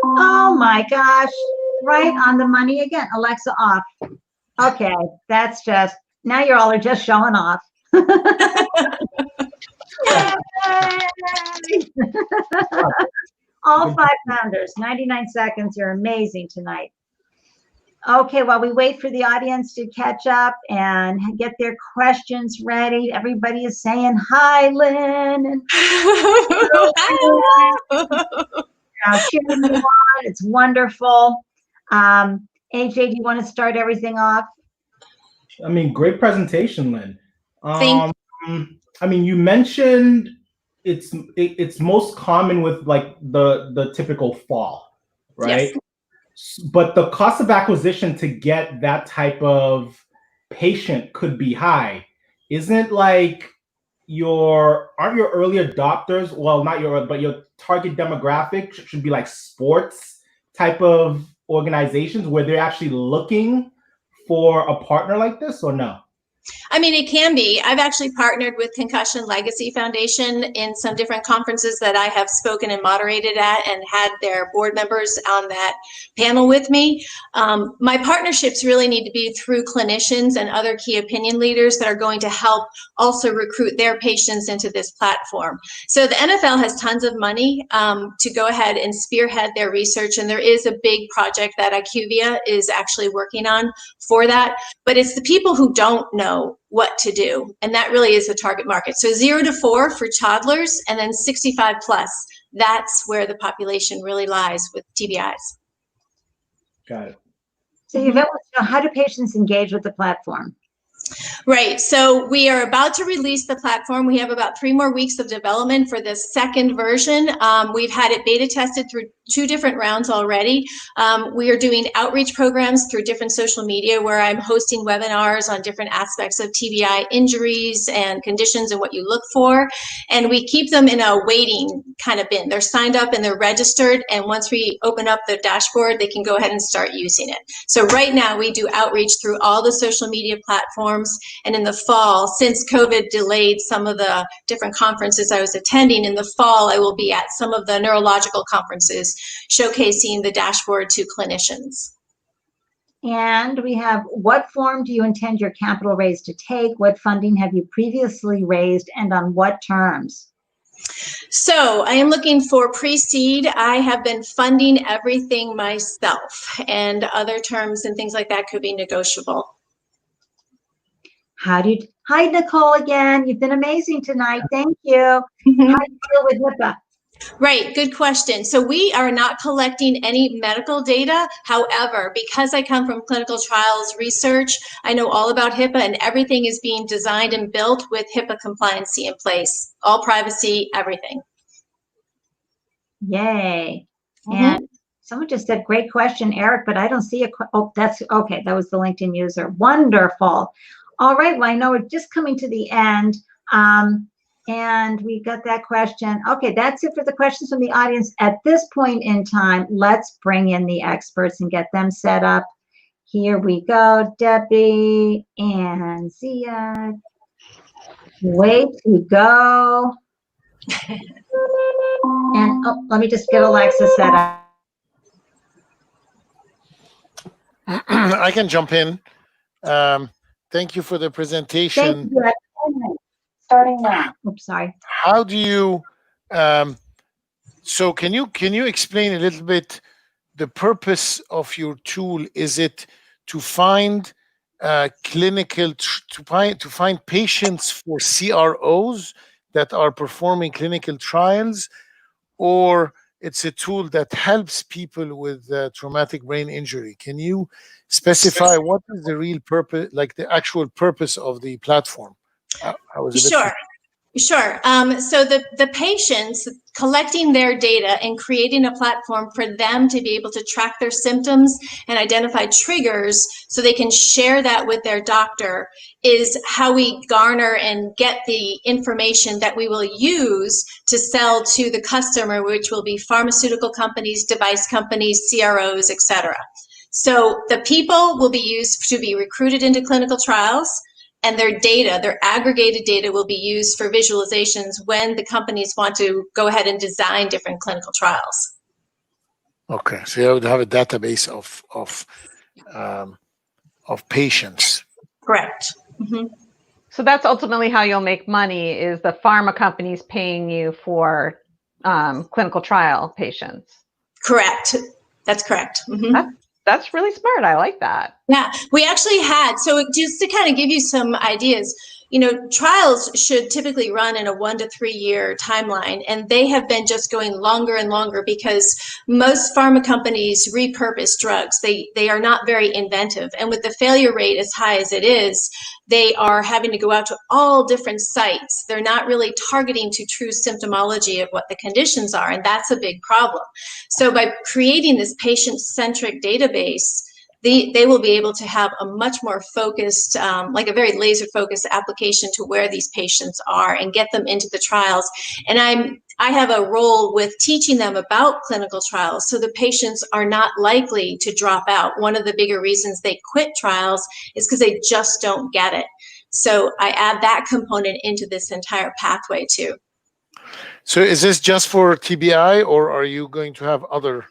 Oh my gosh, right on the money again. Alexa off. Okay, that's just, now you all are just showing off. All 5 founders, 99 seconds. You're amazing tonight. Okay, while we wait for the audience to catch up and get their questions ready, everybody is saying hi, Lynn. And cheering you on. It's wonderful. AJ, do you want to start everything off? I mean, great presentation, Lynn. Thank you. I mean, you mentioned it's most common with like the typical fall, right? Yes. But the cost of acquisition to get that type of patient could be high. Isn't like aren't your early adopters, well, not but your target demographic should be like sports type of organizations where they're actually looking for a partner like this, or no? I mean, it can be. I've actually partnered with Concussion Legacy Foundation in some different conferences that I have spoken and moderated at, and had their board members on that panel with me. My partnerships really need to be through clinicians and other key opinion leaders that are going to help also recruit their patients into this platform. So the NFL has tons of money to go ahead and spearhead their research, and there is a big project that IQVIA is actually working on for that. But it's the people who don't know what to do, and that really is the target market. So 0 to 4 for toddlers, and then 65 plus. That's where the population really lies with TBIs. Got it. So Yvette wants to know, how do patients engage with the platform? Right. So we are about to release the platform. We have about 3 more weeks of development for the second version. We've had it beta tested through 2 different rounds already. We are doing outreach programs through different social media where I'm hosting webinars on different aspects of TBI injuries and conditions and what you look for. And we keep them in a waiting kind of bin. They're signed up and they're registered. And once we open up the dashboard, they can go ahead and start using it. So right now we do outreach through all the social media platforms. And in the fall, since COVID delayed some of the different conferences I was attending, in the fall I will be at some of the neurological conferences showcasing the dashboard to clinicians. And we have, what form do you intend your capital raise to take? What funding have you previously raised, and on what terms? So I am looking for pre-seed. I have been funding everything myself, and other terms and things like that could be negotiable. Hi, Nicole again. You've been amazing tonight. Thank you. How do you deal with HIPAA? Right, good question. So we are not collecting any medical data. However, because I come from clinical trials research, I know all about HIPAA, and everything is being designed and built with HIPAA compliancy in place. All privacy, everything. Yay. And someone just said, great question, Eric, but I don't see a, oh, that's, okay, that was the LinkedIn user. Wonderful. All right, well, I know we're just coming to the end, and we got that question. Okay, that's it for the questions from the audience. At this point in time, let's bring in the experts and get them set up. Here we go, Debbie and Zia. Way to go. And oh, let me just get Alexa set up. I can jump in. Thank you for the presentation. Thank you. Starting now. Oops, sorry. How do you? So can you explain a little bit the purpose of your tool? Is it to find to find patients for CROs that are performing clinical trials, or it's a tool that helps people with traumatic brain injury? Can you specify what is the real purpose, like the actual purpose of the platform? Sure. Sure. So the patients collecting their data and creating a platform for them to be able to track their symptoms and identify triggers so they can share that with their doctor is how we garner and get the information that we will use to sell to the customer, which will be pharmaceutical companies, device companies, CROs, etc. So the people will be used to be recruited into clinical trials. And their data, their aggregated data, will be used for visualizations when the companies want to go ahead and design different clinical trials. Okay, so you would have a database of patients. Correct. Mm-hmm. So that's ultimately how you'll make money, is the pharma companies paying you for clinical trial patients. Correct. That's correct. Mm-hmm. That's really smart. I like that. Yeah, we actually had, so just to kind of give you some ideas, trials should typically run in a 1 to 3 year timeline, and they have been just going longer and longer because most pharma companies repurpose drugs. They are not very inventive, and with the failure rate as high as it is, they are having to go out to all different sites. They're not really targeting to true symptomology of what the conditions are, and that's a big problem. So by creating this patient-centric database, they will be able to have a much more focused, like a very laser-focused application to where these patients are and get them into the trials. And I have a role with teaching them about clinical trials, so the patients are not likely to drop out. One of the bigger reasons they quit trials is because they just don't get it. So I add that component into this entire pathway too. So is this just for TBI, or are you going to have other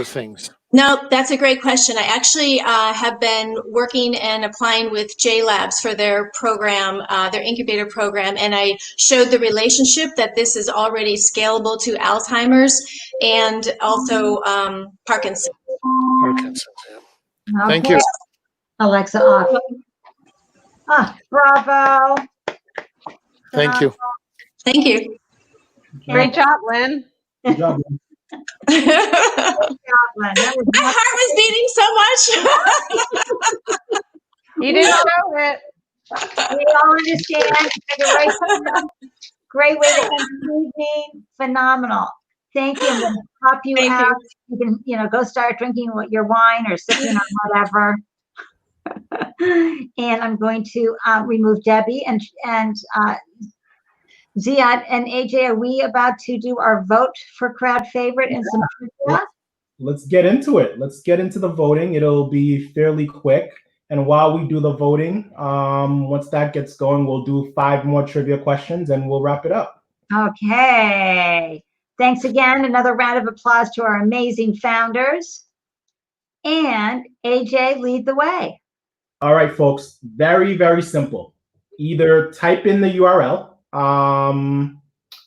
things? No, that's a great question. I actually have been working and applying with J Labs for their program, their incubator program, and I showed the relationship that this is already scalable to Alzheimer's and also Parkinson's. Parkinson's, yeah. Okay. Thank you. Alexa off. Bravo. Thank you. Thank you. Great job, Lynn. Good job, Lynn. My heart was beating so much. You didn't show it. We all understand. Great way to end the evening. Phenomenal. Thank you. I'm going to pop you Thank out. You can, go start drinking your wine or sipping on whatever. And I'm going to remove Debbie and Ziad and AJ. Are we about to do our vote for crowd favorite and some trivia? Let's get into it. Let's get into the voting. It'll be fairly quick. And while we do the voting, once that gets going, we'll do 5 more trivia questions and we'll wrap it up. Okay. Thanks again. Another round of applause to our amazing founders. And AJ, lead the way. All right, folks. Very, very simple. Either type in the URL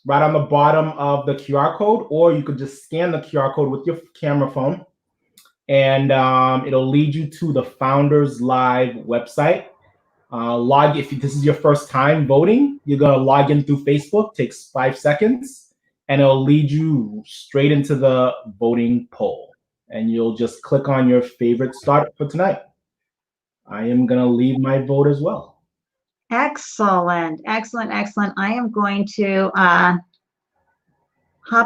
right on the bottom of the QR code, or you could just scan the QR code with your camera phone, and it'll lead you to the Founders Live website. If this is your first time voting, you're gonna log in through Facebook. Takes 5 seconds, and it'll lead you straight into the voting poll. And you'll just click on your favorite start for tonight. I am gonna leave my vote as well. Excellent, excellent, excellent. I am going to hop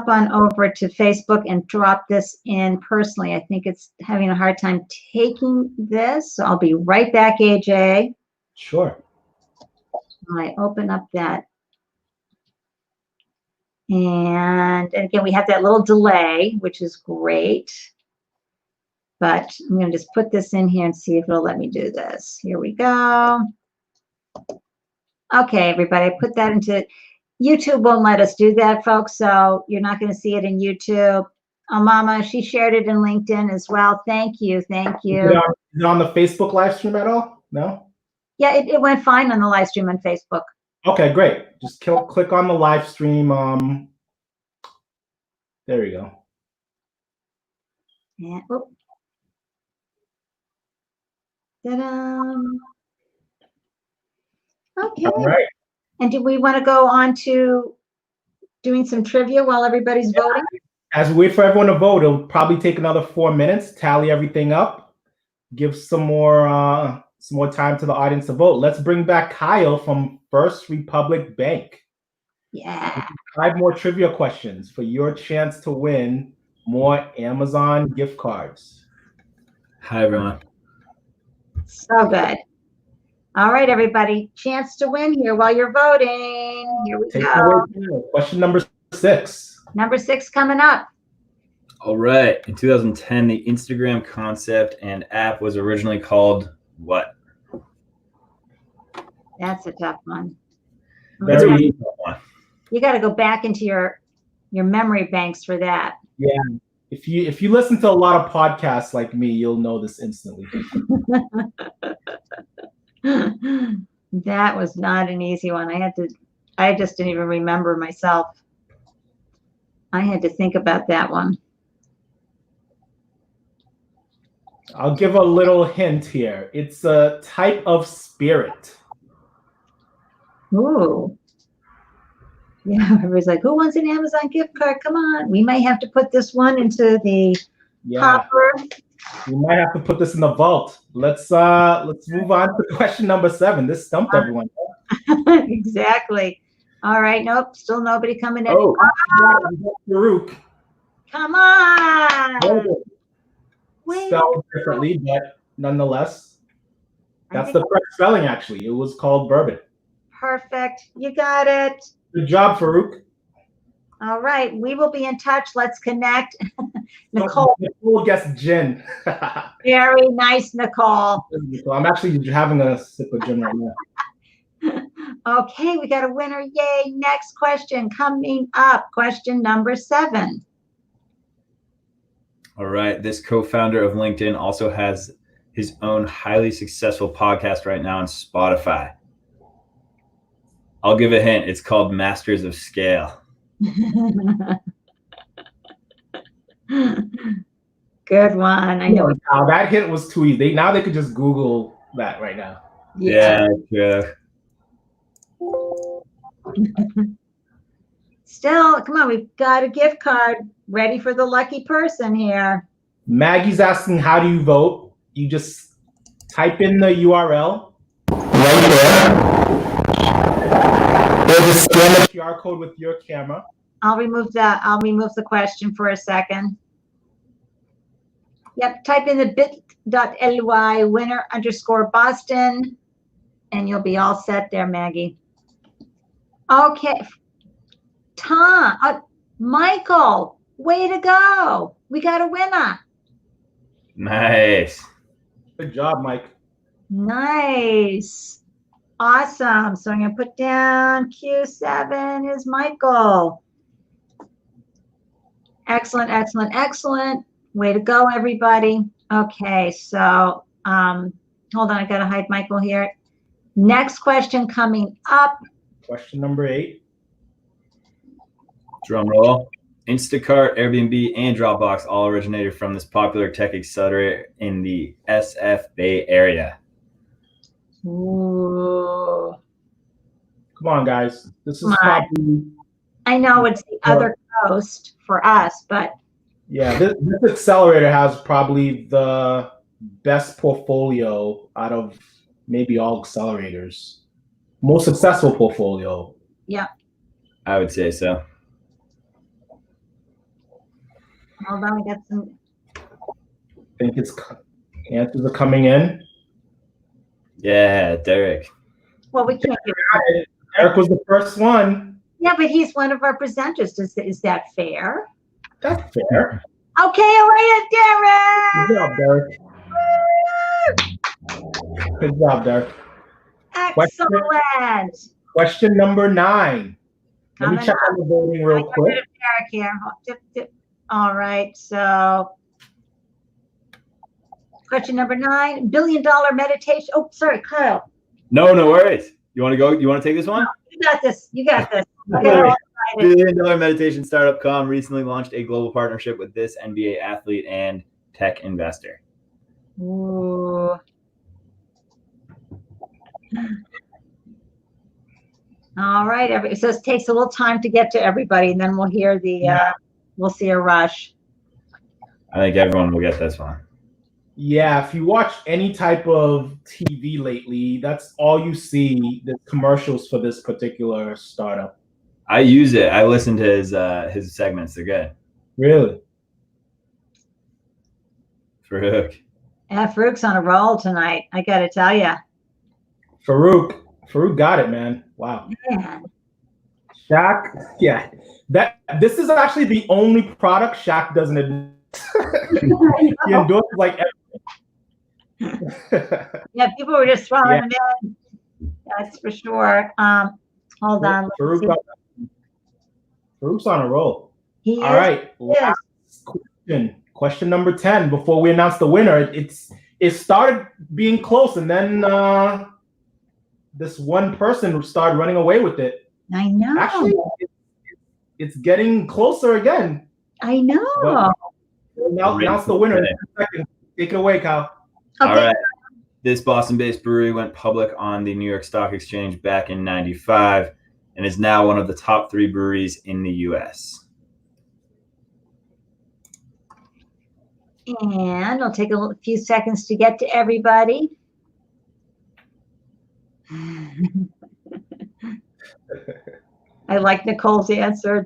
on over to Facebook and drop this in personally. I think it's having a hard time taking this. So I'll be right back, AJ. Sure. I open up that. And again, we have that little delay, which is great. But I'm going to just put this in here and see if it'll let me do this. Here we go. Okay, everybody, I put that into YouTube. Won't let us do that, folks, so you're not going to see it in YouTube. Oh, Mama, she shared it in LinkedIn as well. Thank you, thank you. Is it on the Facebook live stream at all? No? Yeah, it went fine on the live stream on Facebook. Okay, great. Just click on the live stream. There you go. Yeah. Oh. Ta-da. Okay. All right. And do we want to go on to doing some trivia while everybody's voting? As we wait for everyone to vote, it'll probably take another 4 minutes, tally everything up, give some more time to the audience to vote. Let's bring back Kyle from First Republic Bank. Yeah. 5 more trivia questions for your chance to win more Amazon gift cards. Hi, everyone. So good. All right, everybody. Chance to win here while you're voting. Here we Take it go. away. Question number 6. Number 6 coming up. All right. In 2010, the Instagram concept and app was originally called what? That's a tough one. That's a really tough one. You got to go back into your memory banks for that. Yeah. If you listen to a lot of podcasts like me, you'll know this instantly. That was not an easy one. I just didn't even remember myself. I had to think about that one. I'll give a little hint here. It's a type of spirit. Ooh. Yeah, everybody's like, who wants an Amazon gift card? Come on. We may have to put this one into the hopper. We might have to put this in the vault. Let's move on to question number 7. This stumped everyone. Exactly. All right. Nope. Still nobody coming in. Oh, Farouk. Come on. Spelled differently, but nonetheless, that's the correct spelling. Actually, it was called bourbon. Perfect. You got it. Good job, Farouk. All right. We will be in touch. Let's connect. Nicole. Nicole guessed gin. Very nice, Nicole. I'm actually having a sip of gin right now. Okay, we got a winner. Yay. Next question coming up. Question number 7. All right. This co-founder of LinkedIn also has his own highly successful podcast right now on Spotify. I'll give a hint. It's called Masters of Scale. Good one. I know. Now, that hint was too easy. Now they could just Google that right now. Yeah. Still, come on. We've got a gift card ready for the lucky person here. Maggie's asking, how do you vote? You just type in the URL right there. There's a scan the QR code with your camera. I'll remove the question for a second. Yep, type in the bit.ly winner_Boston, and you'll be all set there, Maggie. Okay. Tom, Michael, way to go. We got a winner. Nice. Good job, Mike. Nice. Awesome. So I'm going to put down Q7 is Michael. Excellent, excellent, excellent. Way to go, everybody. Okay, so hold on. I got to hide Michael here. Next question coming up. Question number 8. Drum roll. Instacart, Airbnb, and Dropbox all originated from this popular tech accelerator in the SF Bay Area. Ooh. Come on, guys. This is probably... I know it's the other coast for us, but... Yeah, this accelerator has probably the best portfolio out of maybe all accelerators. Most successful portfolio. Yeah. I would say so. Hold on, we got some... I think answers are coming in. Yeah, Derek. Well, we can't give it. Derek was the first one. Yeah, but he's one of our presenters. Is that fair? That's fair. Okay, all right, Derek. Good job, Derek. Good job, Derek. Excellent. Question number 9. Let me check on the voting real quick. Derek here. All right, so question number 9, $1 billion meditation. Oh, sorry, Kyle. No worries. You want to go? You want to take this one? No, you got this. You got this. $1 billion meditation startup Com recently launched a global partnership with this NBA athlete and tech investor. Ooh. All right. So it takes a little time to get to everybody, and then we'll hear we'll see a rush. I think everyone will get this one. Yeah, if you watch any type of TV lately, that's all you see, the commercials for this particular startup. I use it. I listen to his segments. They're good. Really? Farouk. Yeah, Farouk's on a roll tonight. I got to tell you. Farouk got it, man. Wow. Man. Shaq, yeah. This is actually the only product Shaq doesn't admit. He endorses like everything. Yeah, people were just throwing them in. That's for sure. Hold on. Farouk's on a roll. He All right. Last question. Question number 10. Before we announce the winner, it started being close, and then this one person started running away with it. I know. Actually, it's getting closer again. I know. Now announce the winner in a second. Take it away, Kyle. Okay. All right. This Boston-based brewery went public on the New York Stock Exchange back in '95 and is now one of the top 3 breweries in the U.S. And it'll take a few seconds to get to everybody. I like Nicole's answer.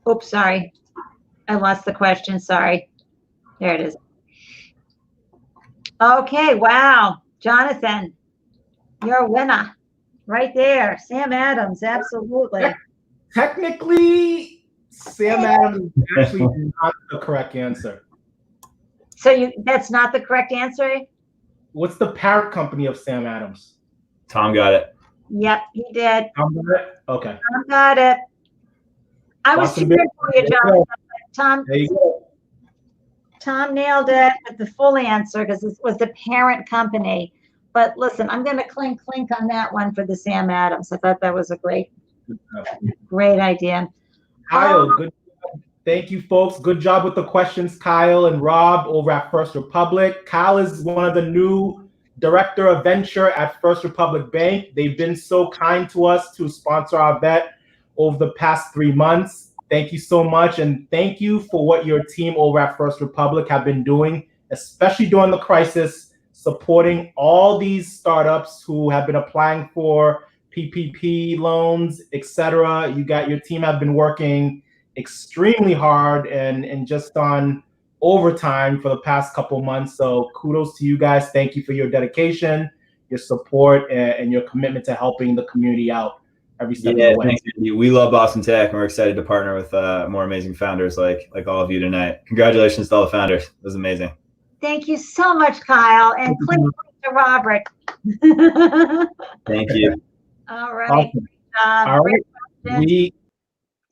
Oops, sorry. I lost the question. Sorry. There it is. Okay, wow. Jonathan, you're a winner. Right there. Sam Adams, absolutely. Technically, Sam Adams is actually not the correct answer. So that's not the correct answer? What's the parent company of Sam Adams? Tom got it. Yep, he did. Tom got it? Okay. Tom got it. I was too good for you, Jonathan. Tom, there you go. Tom nailed it with the full answer because it was the parent company. But listen, I'm going to clink on that one for the Sam Adams. I thought that was a great idea. Kyle, good job. Thank you, folks. Good job with the questions, Kyle and Rob over at First Republic. Kyle is one of the new director of venture at First Republic Bank. They've been so kind to us to sponsor our event over the past 3 months. Thank you so much. And thank you for what your team over at First Republic have been doing, especially during the crisis, supporting all these startups who have been applying for PPP loans, etc. Your team have been working extremely hard and just on overtime for the past couple months. So kudos to you guys. Thank you for your dedication, your support, and your commitment to helping the community out every step of the way. Thanks, Andy. We love Boston Tech, and we're excited to partner with more amazing founders like all of you tonight. Congratulations to all the founders. It was amazing. Thank you so much, Kyle. And clink to Robert. Thank you. All right. Awesome. All right.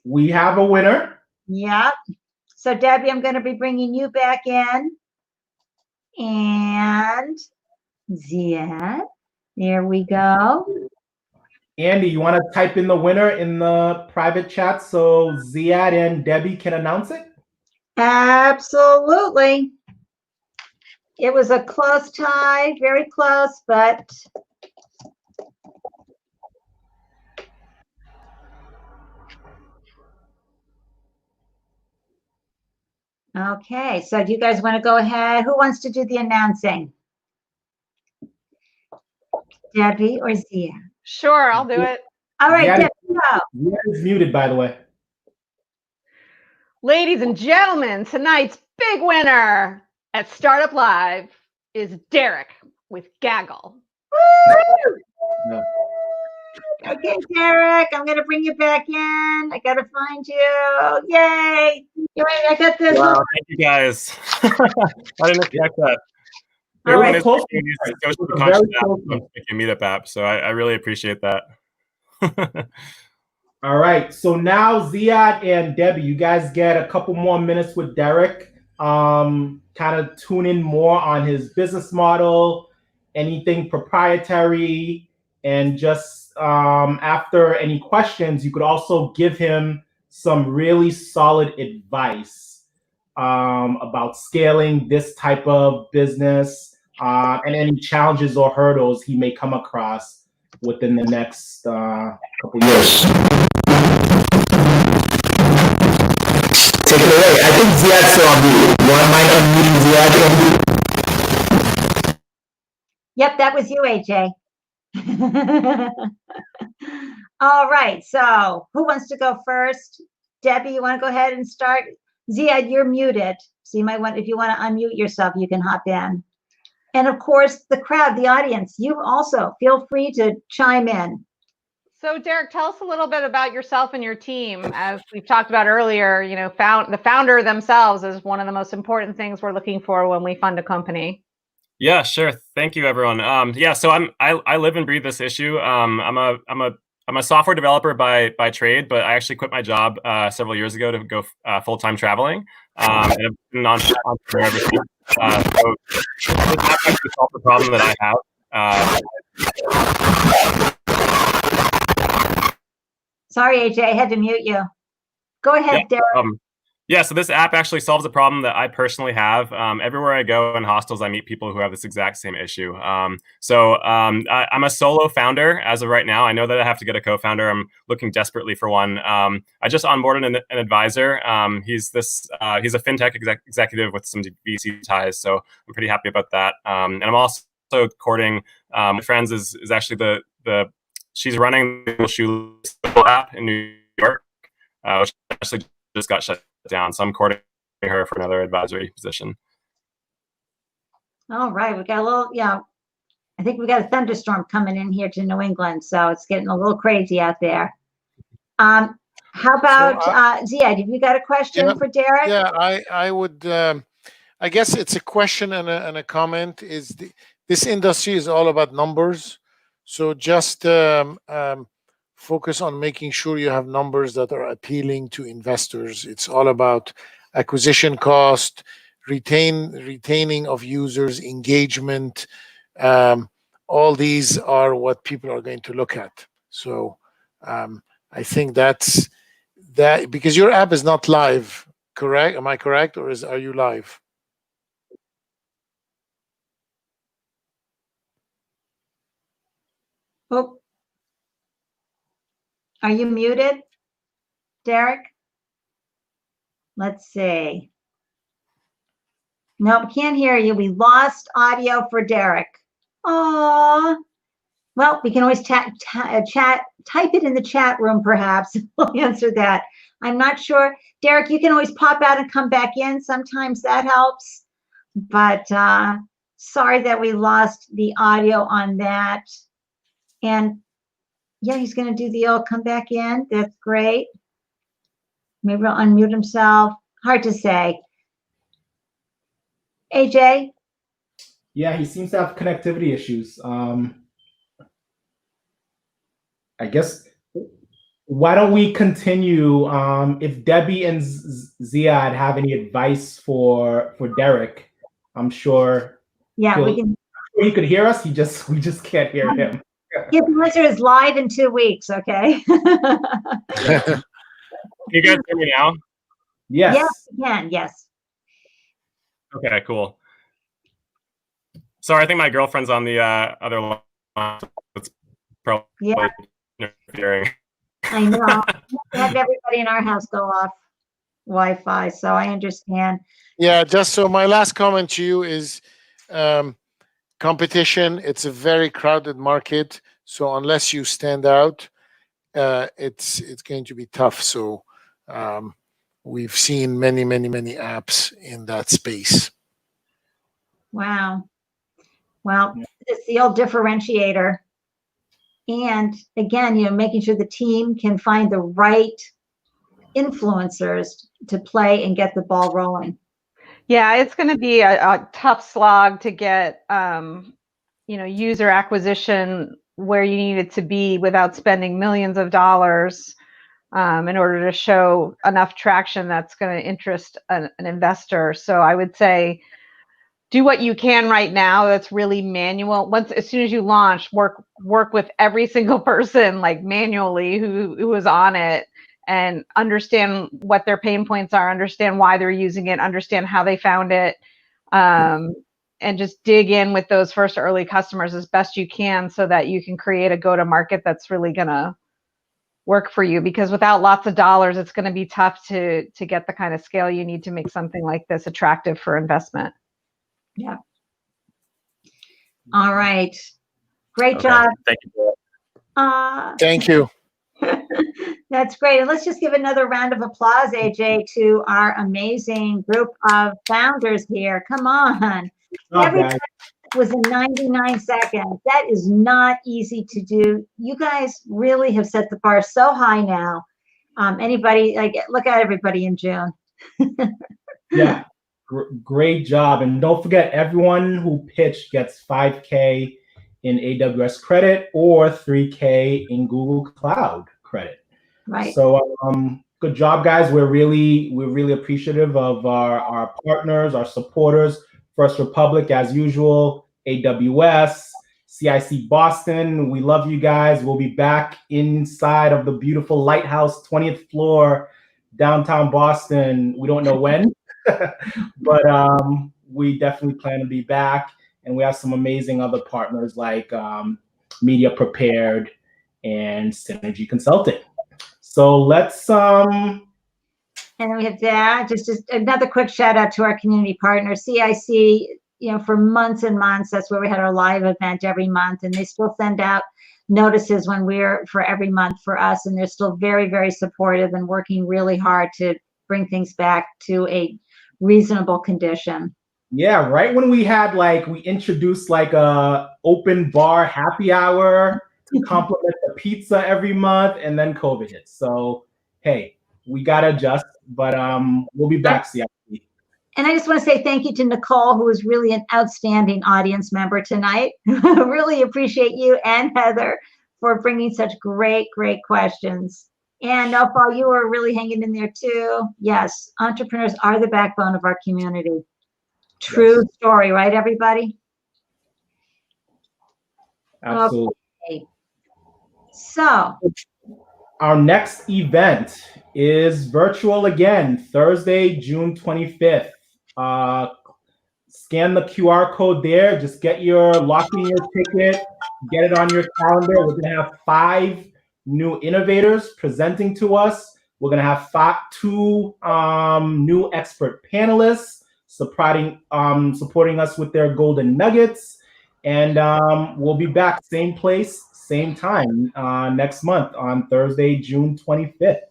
We have a winner. Yep. So Debbie, I'm going to be bringing you back in. And Ziad, there we go. Andy, you want to type in the winner in the private chat so Ziad and Debbie can announce it? Absolutely. It was a close tie, very close, but okay. So do you guys want to go ahead? Who wants to do the announcing? Debbie or Zia? Sure, I'll do it. All right, Debbie, go. Zia is muted, by the way. Ladies and gentlemen, tonight's big winner at Startup Live is Derek with Gaggle. No. Okay, Derek, I'm going to bring you back in. I got to find you. Yay. I got this. Wow, thank you guys. I didn't expect that. All right. Social meetup app, so I really appreciate that. All right, so now Ziad and Debbie, you guys get a couple more minutes with Derek. Kind of tune in more on his business model, anything proprietary, and just after any questions, you could also give him some really solid advice about scaling this type of business and any challenges or hurdles he may come across within the next couple years. Take it away. I think Ziad's still on mute. You want to mind unmuting Ziad? Yep, that was you, AJ. All right. So who wants to go first? Debbie, you want to go ahead and start? Ziad, you're muted. So you might want, if you want to unmute yourself, you can hop in. And of course, the crowd, the audience, you also feel free to chime in. So Derek, tell us a little bit about yourself and your team. As we've talked about earlier, you know, the founder themselves is one of the most important things we're looking for when we fund a company. Yeah, sure. Thank you, everyone. Yeah, so I live and breathe this issue. I'm a software developer by trade, but I actually quit my job several years ago to go full-time traveling. And I've been an entrepreneur ever since. So this actually solved the problem that I have. Sorry, AJ, I had to mute you. Go ahead, Yeah, Derek. Yeah, so this app actually solves a problem that I personally have. Everywhere I go in hostels, I meet people who have this exact same issue. I'm a solo founder as of right now. I know that I have to get a co-founder. I'm looking desperately for one. I just onboarded an advisor. He's a fintech executive with some VC ties, so I'm pretty happy about that. And I'm also courting. My friends is actually she's running the shoe app in New York, which actually just got shut down. So I'm courting her for another advisory position. All right, we got a little, I think we got a thunderstorm coming in here to New England, so it's getting a little crazy out there. How about Ziad? Have you got a question for Derek? Yeah, I would. I guess it's a question and a comment. This industry is all about numbers, so just focus on making sure you have numbers that are appealing to investors. It's all about acquisition cost, retaining of users, engagement. All these are what people are going to look at. So I think that's that, because your app is not live, correct? Am I correct, or are you live? Oh. Are you muted, Derek? Let's see. Nope, can't hear you. We lost audio for Derek. Aw. Well, we can always type it in the chat room, perhaps. We'll answer that. I'm not sure. Derek, you can always pop out and come back in. Sometimes that helps. But sorry that we lost the audio on that. And yeah, he's going to do the old come back in. That's great. Maybe he'll unmute himself. Hard to say. AJ? Yeah, he seems to have connectivity issues. I guess, why don't we continue? If Debbie and Ziad have any advice for Derek, I'm sure. Yeah, we can. He could hear us. We just can't hear him. His answer is live in 2 weeks. Okay. Can you guys hear me now? Yes. Yes, we can. Yes. Okay, cool. Sorry, I think my girlfriend's on the other line. It's probably interfering. I know. We have everybody in our house go off Wi-Fi, so I understand. Yeah, just so my last comment to you is competition. It's a very crowded market, so unless you stand out, it's going to be tough. So we've seen many apps in that space. Wow. Well, it's the old differentiator. And again, making sure the team can find the right influencers to play and get the ball rolling. Yeah, it's going to be a tough slog to get, user acquisition where you need it to be without spending millions of dollars in order to show enough traction that's going to interest an investor. So I would say, do what you can right now. That's really manual. As soon as you launch, work with every single person, like manually, who is on it, and understand what their pain points are, understand why they're using it, understand how they found it, and just dig in with those first early customers as best you can, so that you can create a go-to-market that's really gonna work for you. Because without lots of dollars, it's going to be tough to get the kind of scale you need to make something like this attractive for investment. Yeah. All right. Great job. Thank you. Thank you. That's great. And let's just give another round of applause, AJ, to our amazing group of founders here. Come on. Everybody was in 99 seconds. That is not easy to do. You guys really have set the bar so high now. Anybody, like, look at everybody in June. Yeah, great job. And don't forget, everyone who pitched gets 5K in AWS credit or 3K in Google Cloud credit. Right. So good job, guys. We're really appreciative of our partners, our supporters, First Republic, as usual, AWS, CIC Boston. We love you guys. We'll be back inside of the beautiful Lighthouse, 20th floor, downtown Boston. We don't know when, but we definitely plan to be back. And we have some amazing other partners like Media Prepared and Synergy Consulting. So let's and we have that. Just another quick shout out to our community partners, CIC. You know, for months and months, that's where we had our live event every month, and they still send out notices when we're for every month for us, and they're still very, very supportive and working really hard to bring things back to a reasonable condition. Yeah, right when we had we introduced a open bar happy hour to complement the pizza every month, and then COVID hit. So hey, we gotta adjust, but we'll be back, CIC. And I just want to say thank you to Nicole, who was really an outstanding audience member tonight. Really appreciate you and Heather for bringing such great, great questions. And Paul, you were really hanging in there too. Yes, entrepreneurs are the backbone of our community. True story, right, everybody? Absolutely. Okay. So our next event is virtual again, Thursday, June 25th. Scan the QR code there. Just lock in your ticket, get it on your calendar. We're going to have 5 new innovators presenting to us. We're going to have 2 new expert panelists supporting us with their golden nuggets. And we'll be back, same place, same time next month on Thursday, June 25th.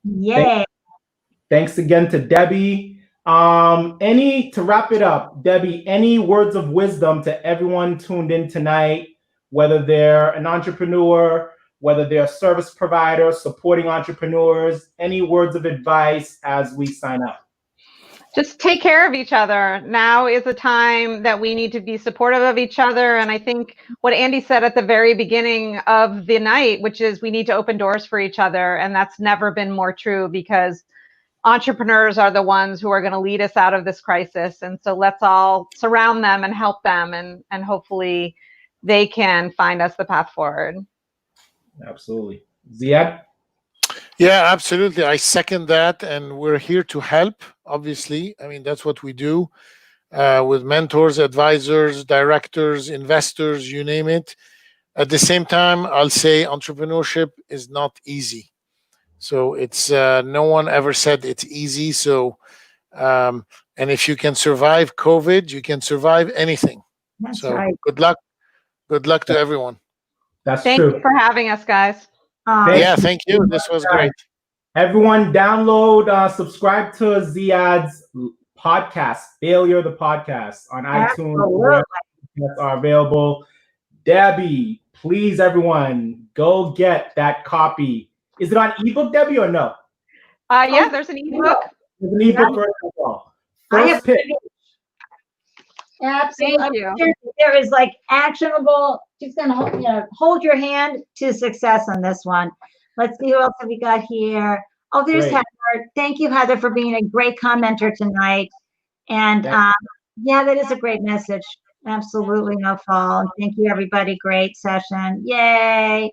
Yay. Thanks again to Debbie. To wrap it up, Debbie, any words of wisdom to everyone tuned in tonight, whether they're an entrepreneur, whether they're a service provider, supporting entrepreneurs, any words of advice as we sign up? Just take care of each other. Now is the time that we need to be supportive of each other. And I think what Andy said at the very beginning of the night, which is we need to open doors for each other. And that's never been more true, because entrepreneurs are the ones who are going to lead us out of this crisis. And so let's all surround them and help them, and hopefully they can find us the path forward. Absolutely. Ziad? Yeah, absolutely. I second that. And we're here to help, obviously. I mean, that's what we do with mentors, advisors, directors, investors, you name it. At the same time, I'll say entrepreneurship is not easy. So it's no one ever said it's easy. So, and if you can survive COVID, you can survive anything. That's so right. Good luck. Good luck to everyone. That's Thank true. you for having us, guys. Thank you. This was great. Everyone download, subscribe to Ziad's podcast, Failure the Podcast, on iTunes, where podcasts are available. Debbie, please, everyone, go get that copy. Is it on ebook, Debbie, or no? Yeah, there's an ebook. There's an ebook version as well. First pitch. Absolutely. There is actionable. Just gonna hold your hand to success on this one. Let's see who else have we got here. Oh, there's Heather. Thank you, Heather, for being a great commenter tonight. And yeah, that is a great message. Absolutely, no fault. Thank you, everybody. Great session. Yay.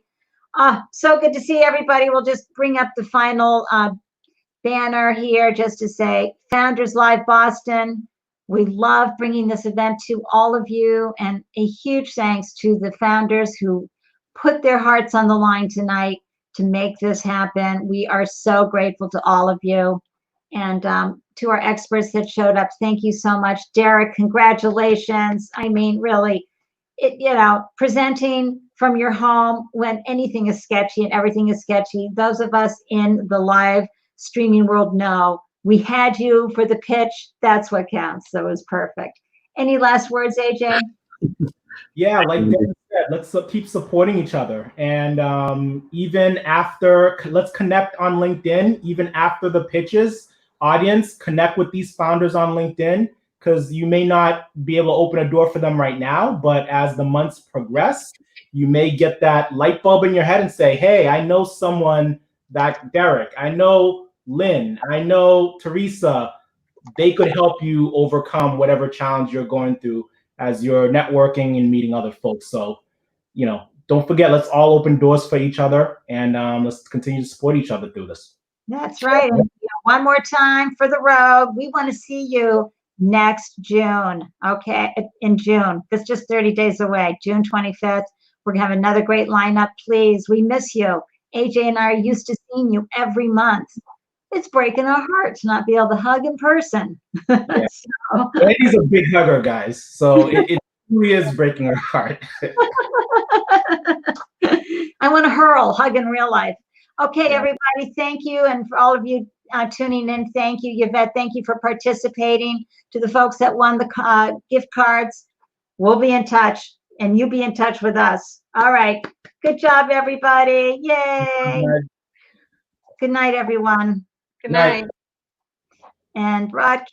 So good to see everybody. We'll just bring up the final banner here just to say Founders Live Boston. We love bringing this event to all of you, and a huge thanks to the founders who put their hearts on the line tonight to make this happen. We are so grateful to all of you. And to our experts that showed up, thank you so much. Derek, congratulations. I mean, really, presenting from your home when anything is sketchy and everything is sketchy. Those of us in the live streaming world know we had you for the pitch. That's what counts. So it was perfect. Any last words, AJ? Yeah, like Devin said, let's keep supporting each other. And even after, let's connect on LinkedIn, even after the pitches. Audience, connect with these founders on LinkedIn, because you may not be able to open a door for them right now, but as the months progress, you may get that light bulb in your head and say, hey, I know someone, that Derek, I know Lynn, I know Teresa, they could help you overcome whatever challenge you're going through as you're networking and meeting other folks. So, don't forget, let's all open doors for each other, and let's continue to support each other through this. That's right. And one more time for the road. We want to see you next June. Okay, in June. That's just 30 days away. June 25th. We're gonna have another great lineup. Please, we miss you. AJ and I are used to seeing you every month. It's breaking our heart to not be able to hug in person. Yeah. Andy's a big hugger, guys. So it really is breaking our heart. I want to hug in real life. Okay, everybody, thank you. And for all of you tuning in, thank you. Yvette, thank you for participating. To the folks that won the gift cards, we'll be in touch, and you be in touch with us. All right. Good job, everybody. Yay. Good night, everyone. Good night. And broadcast.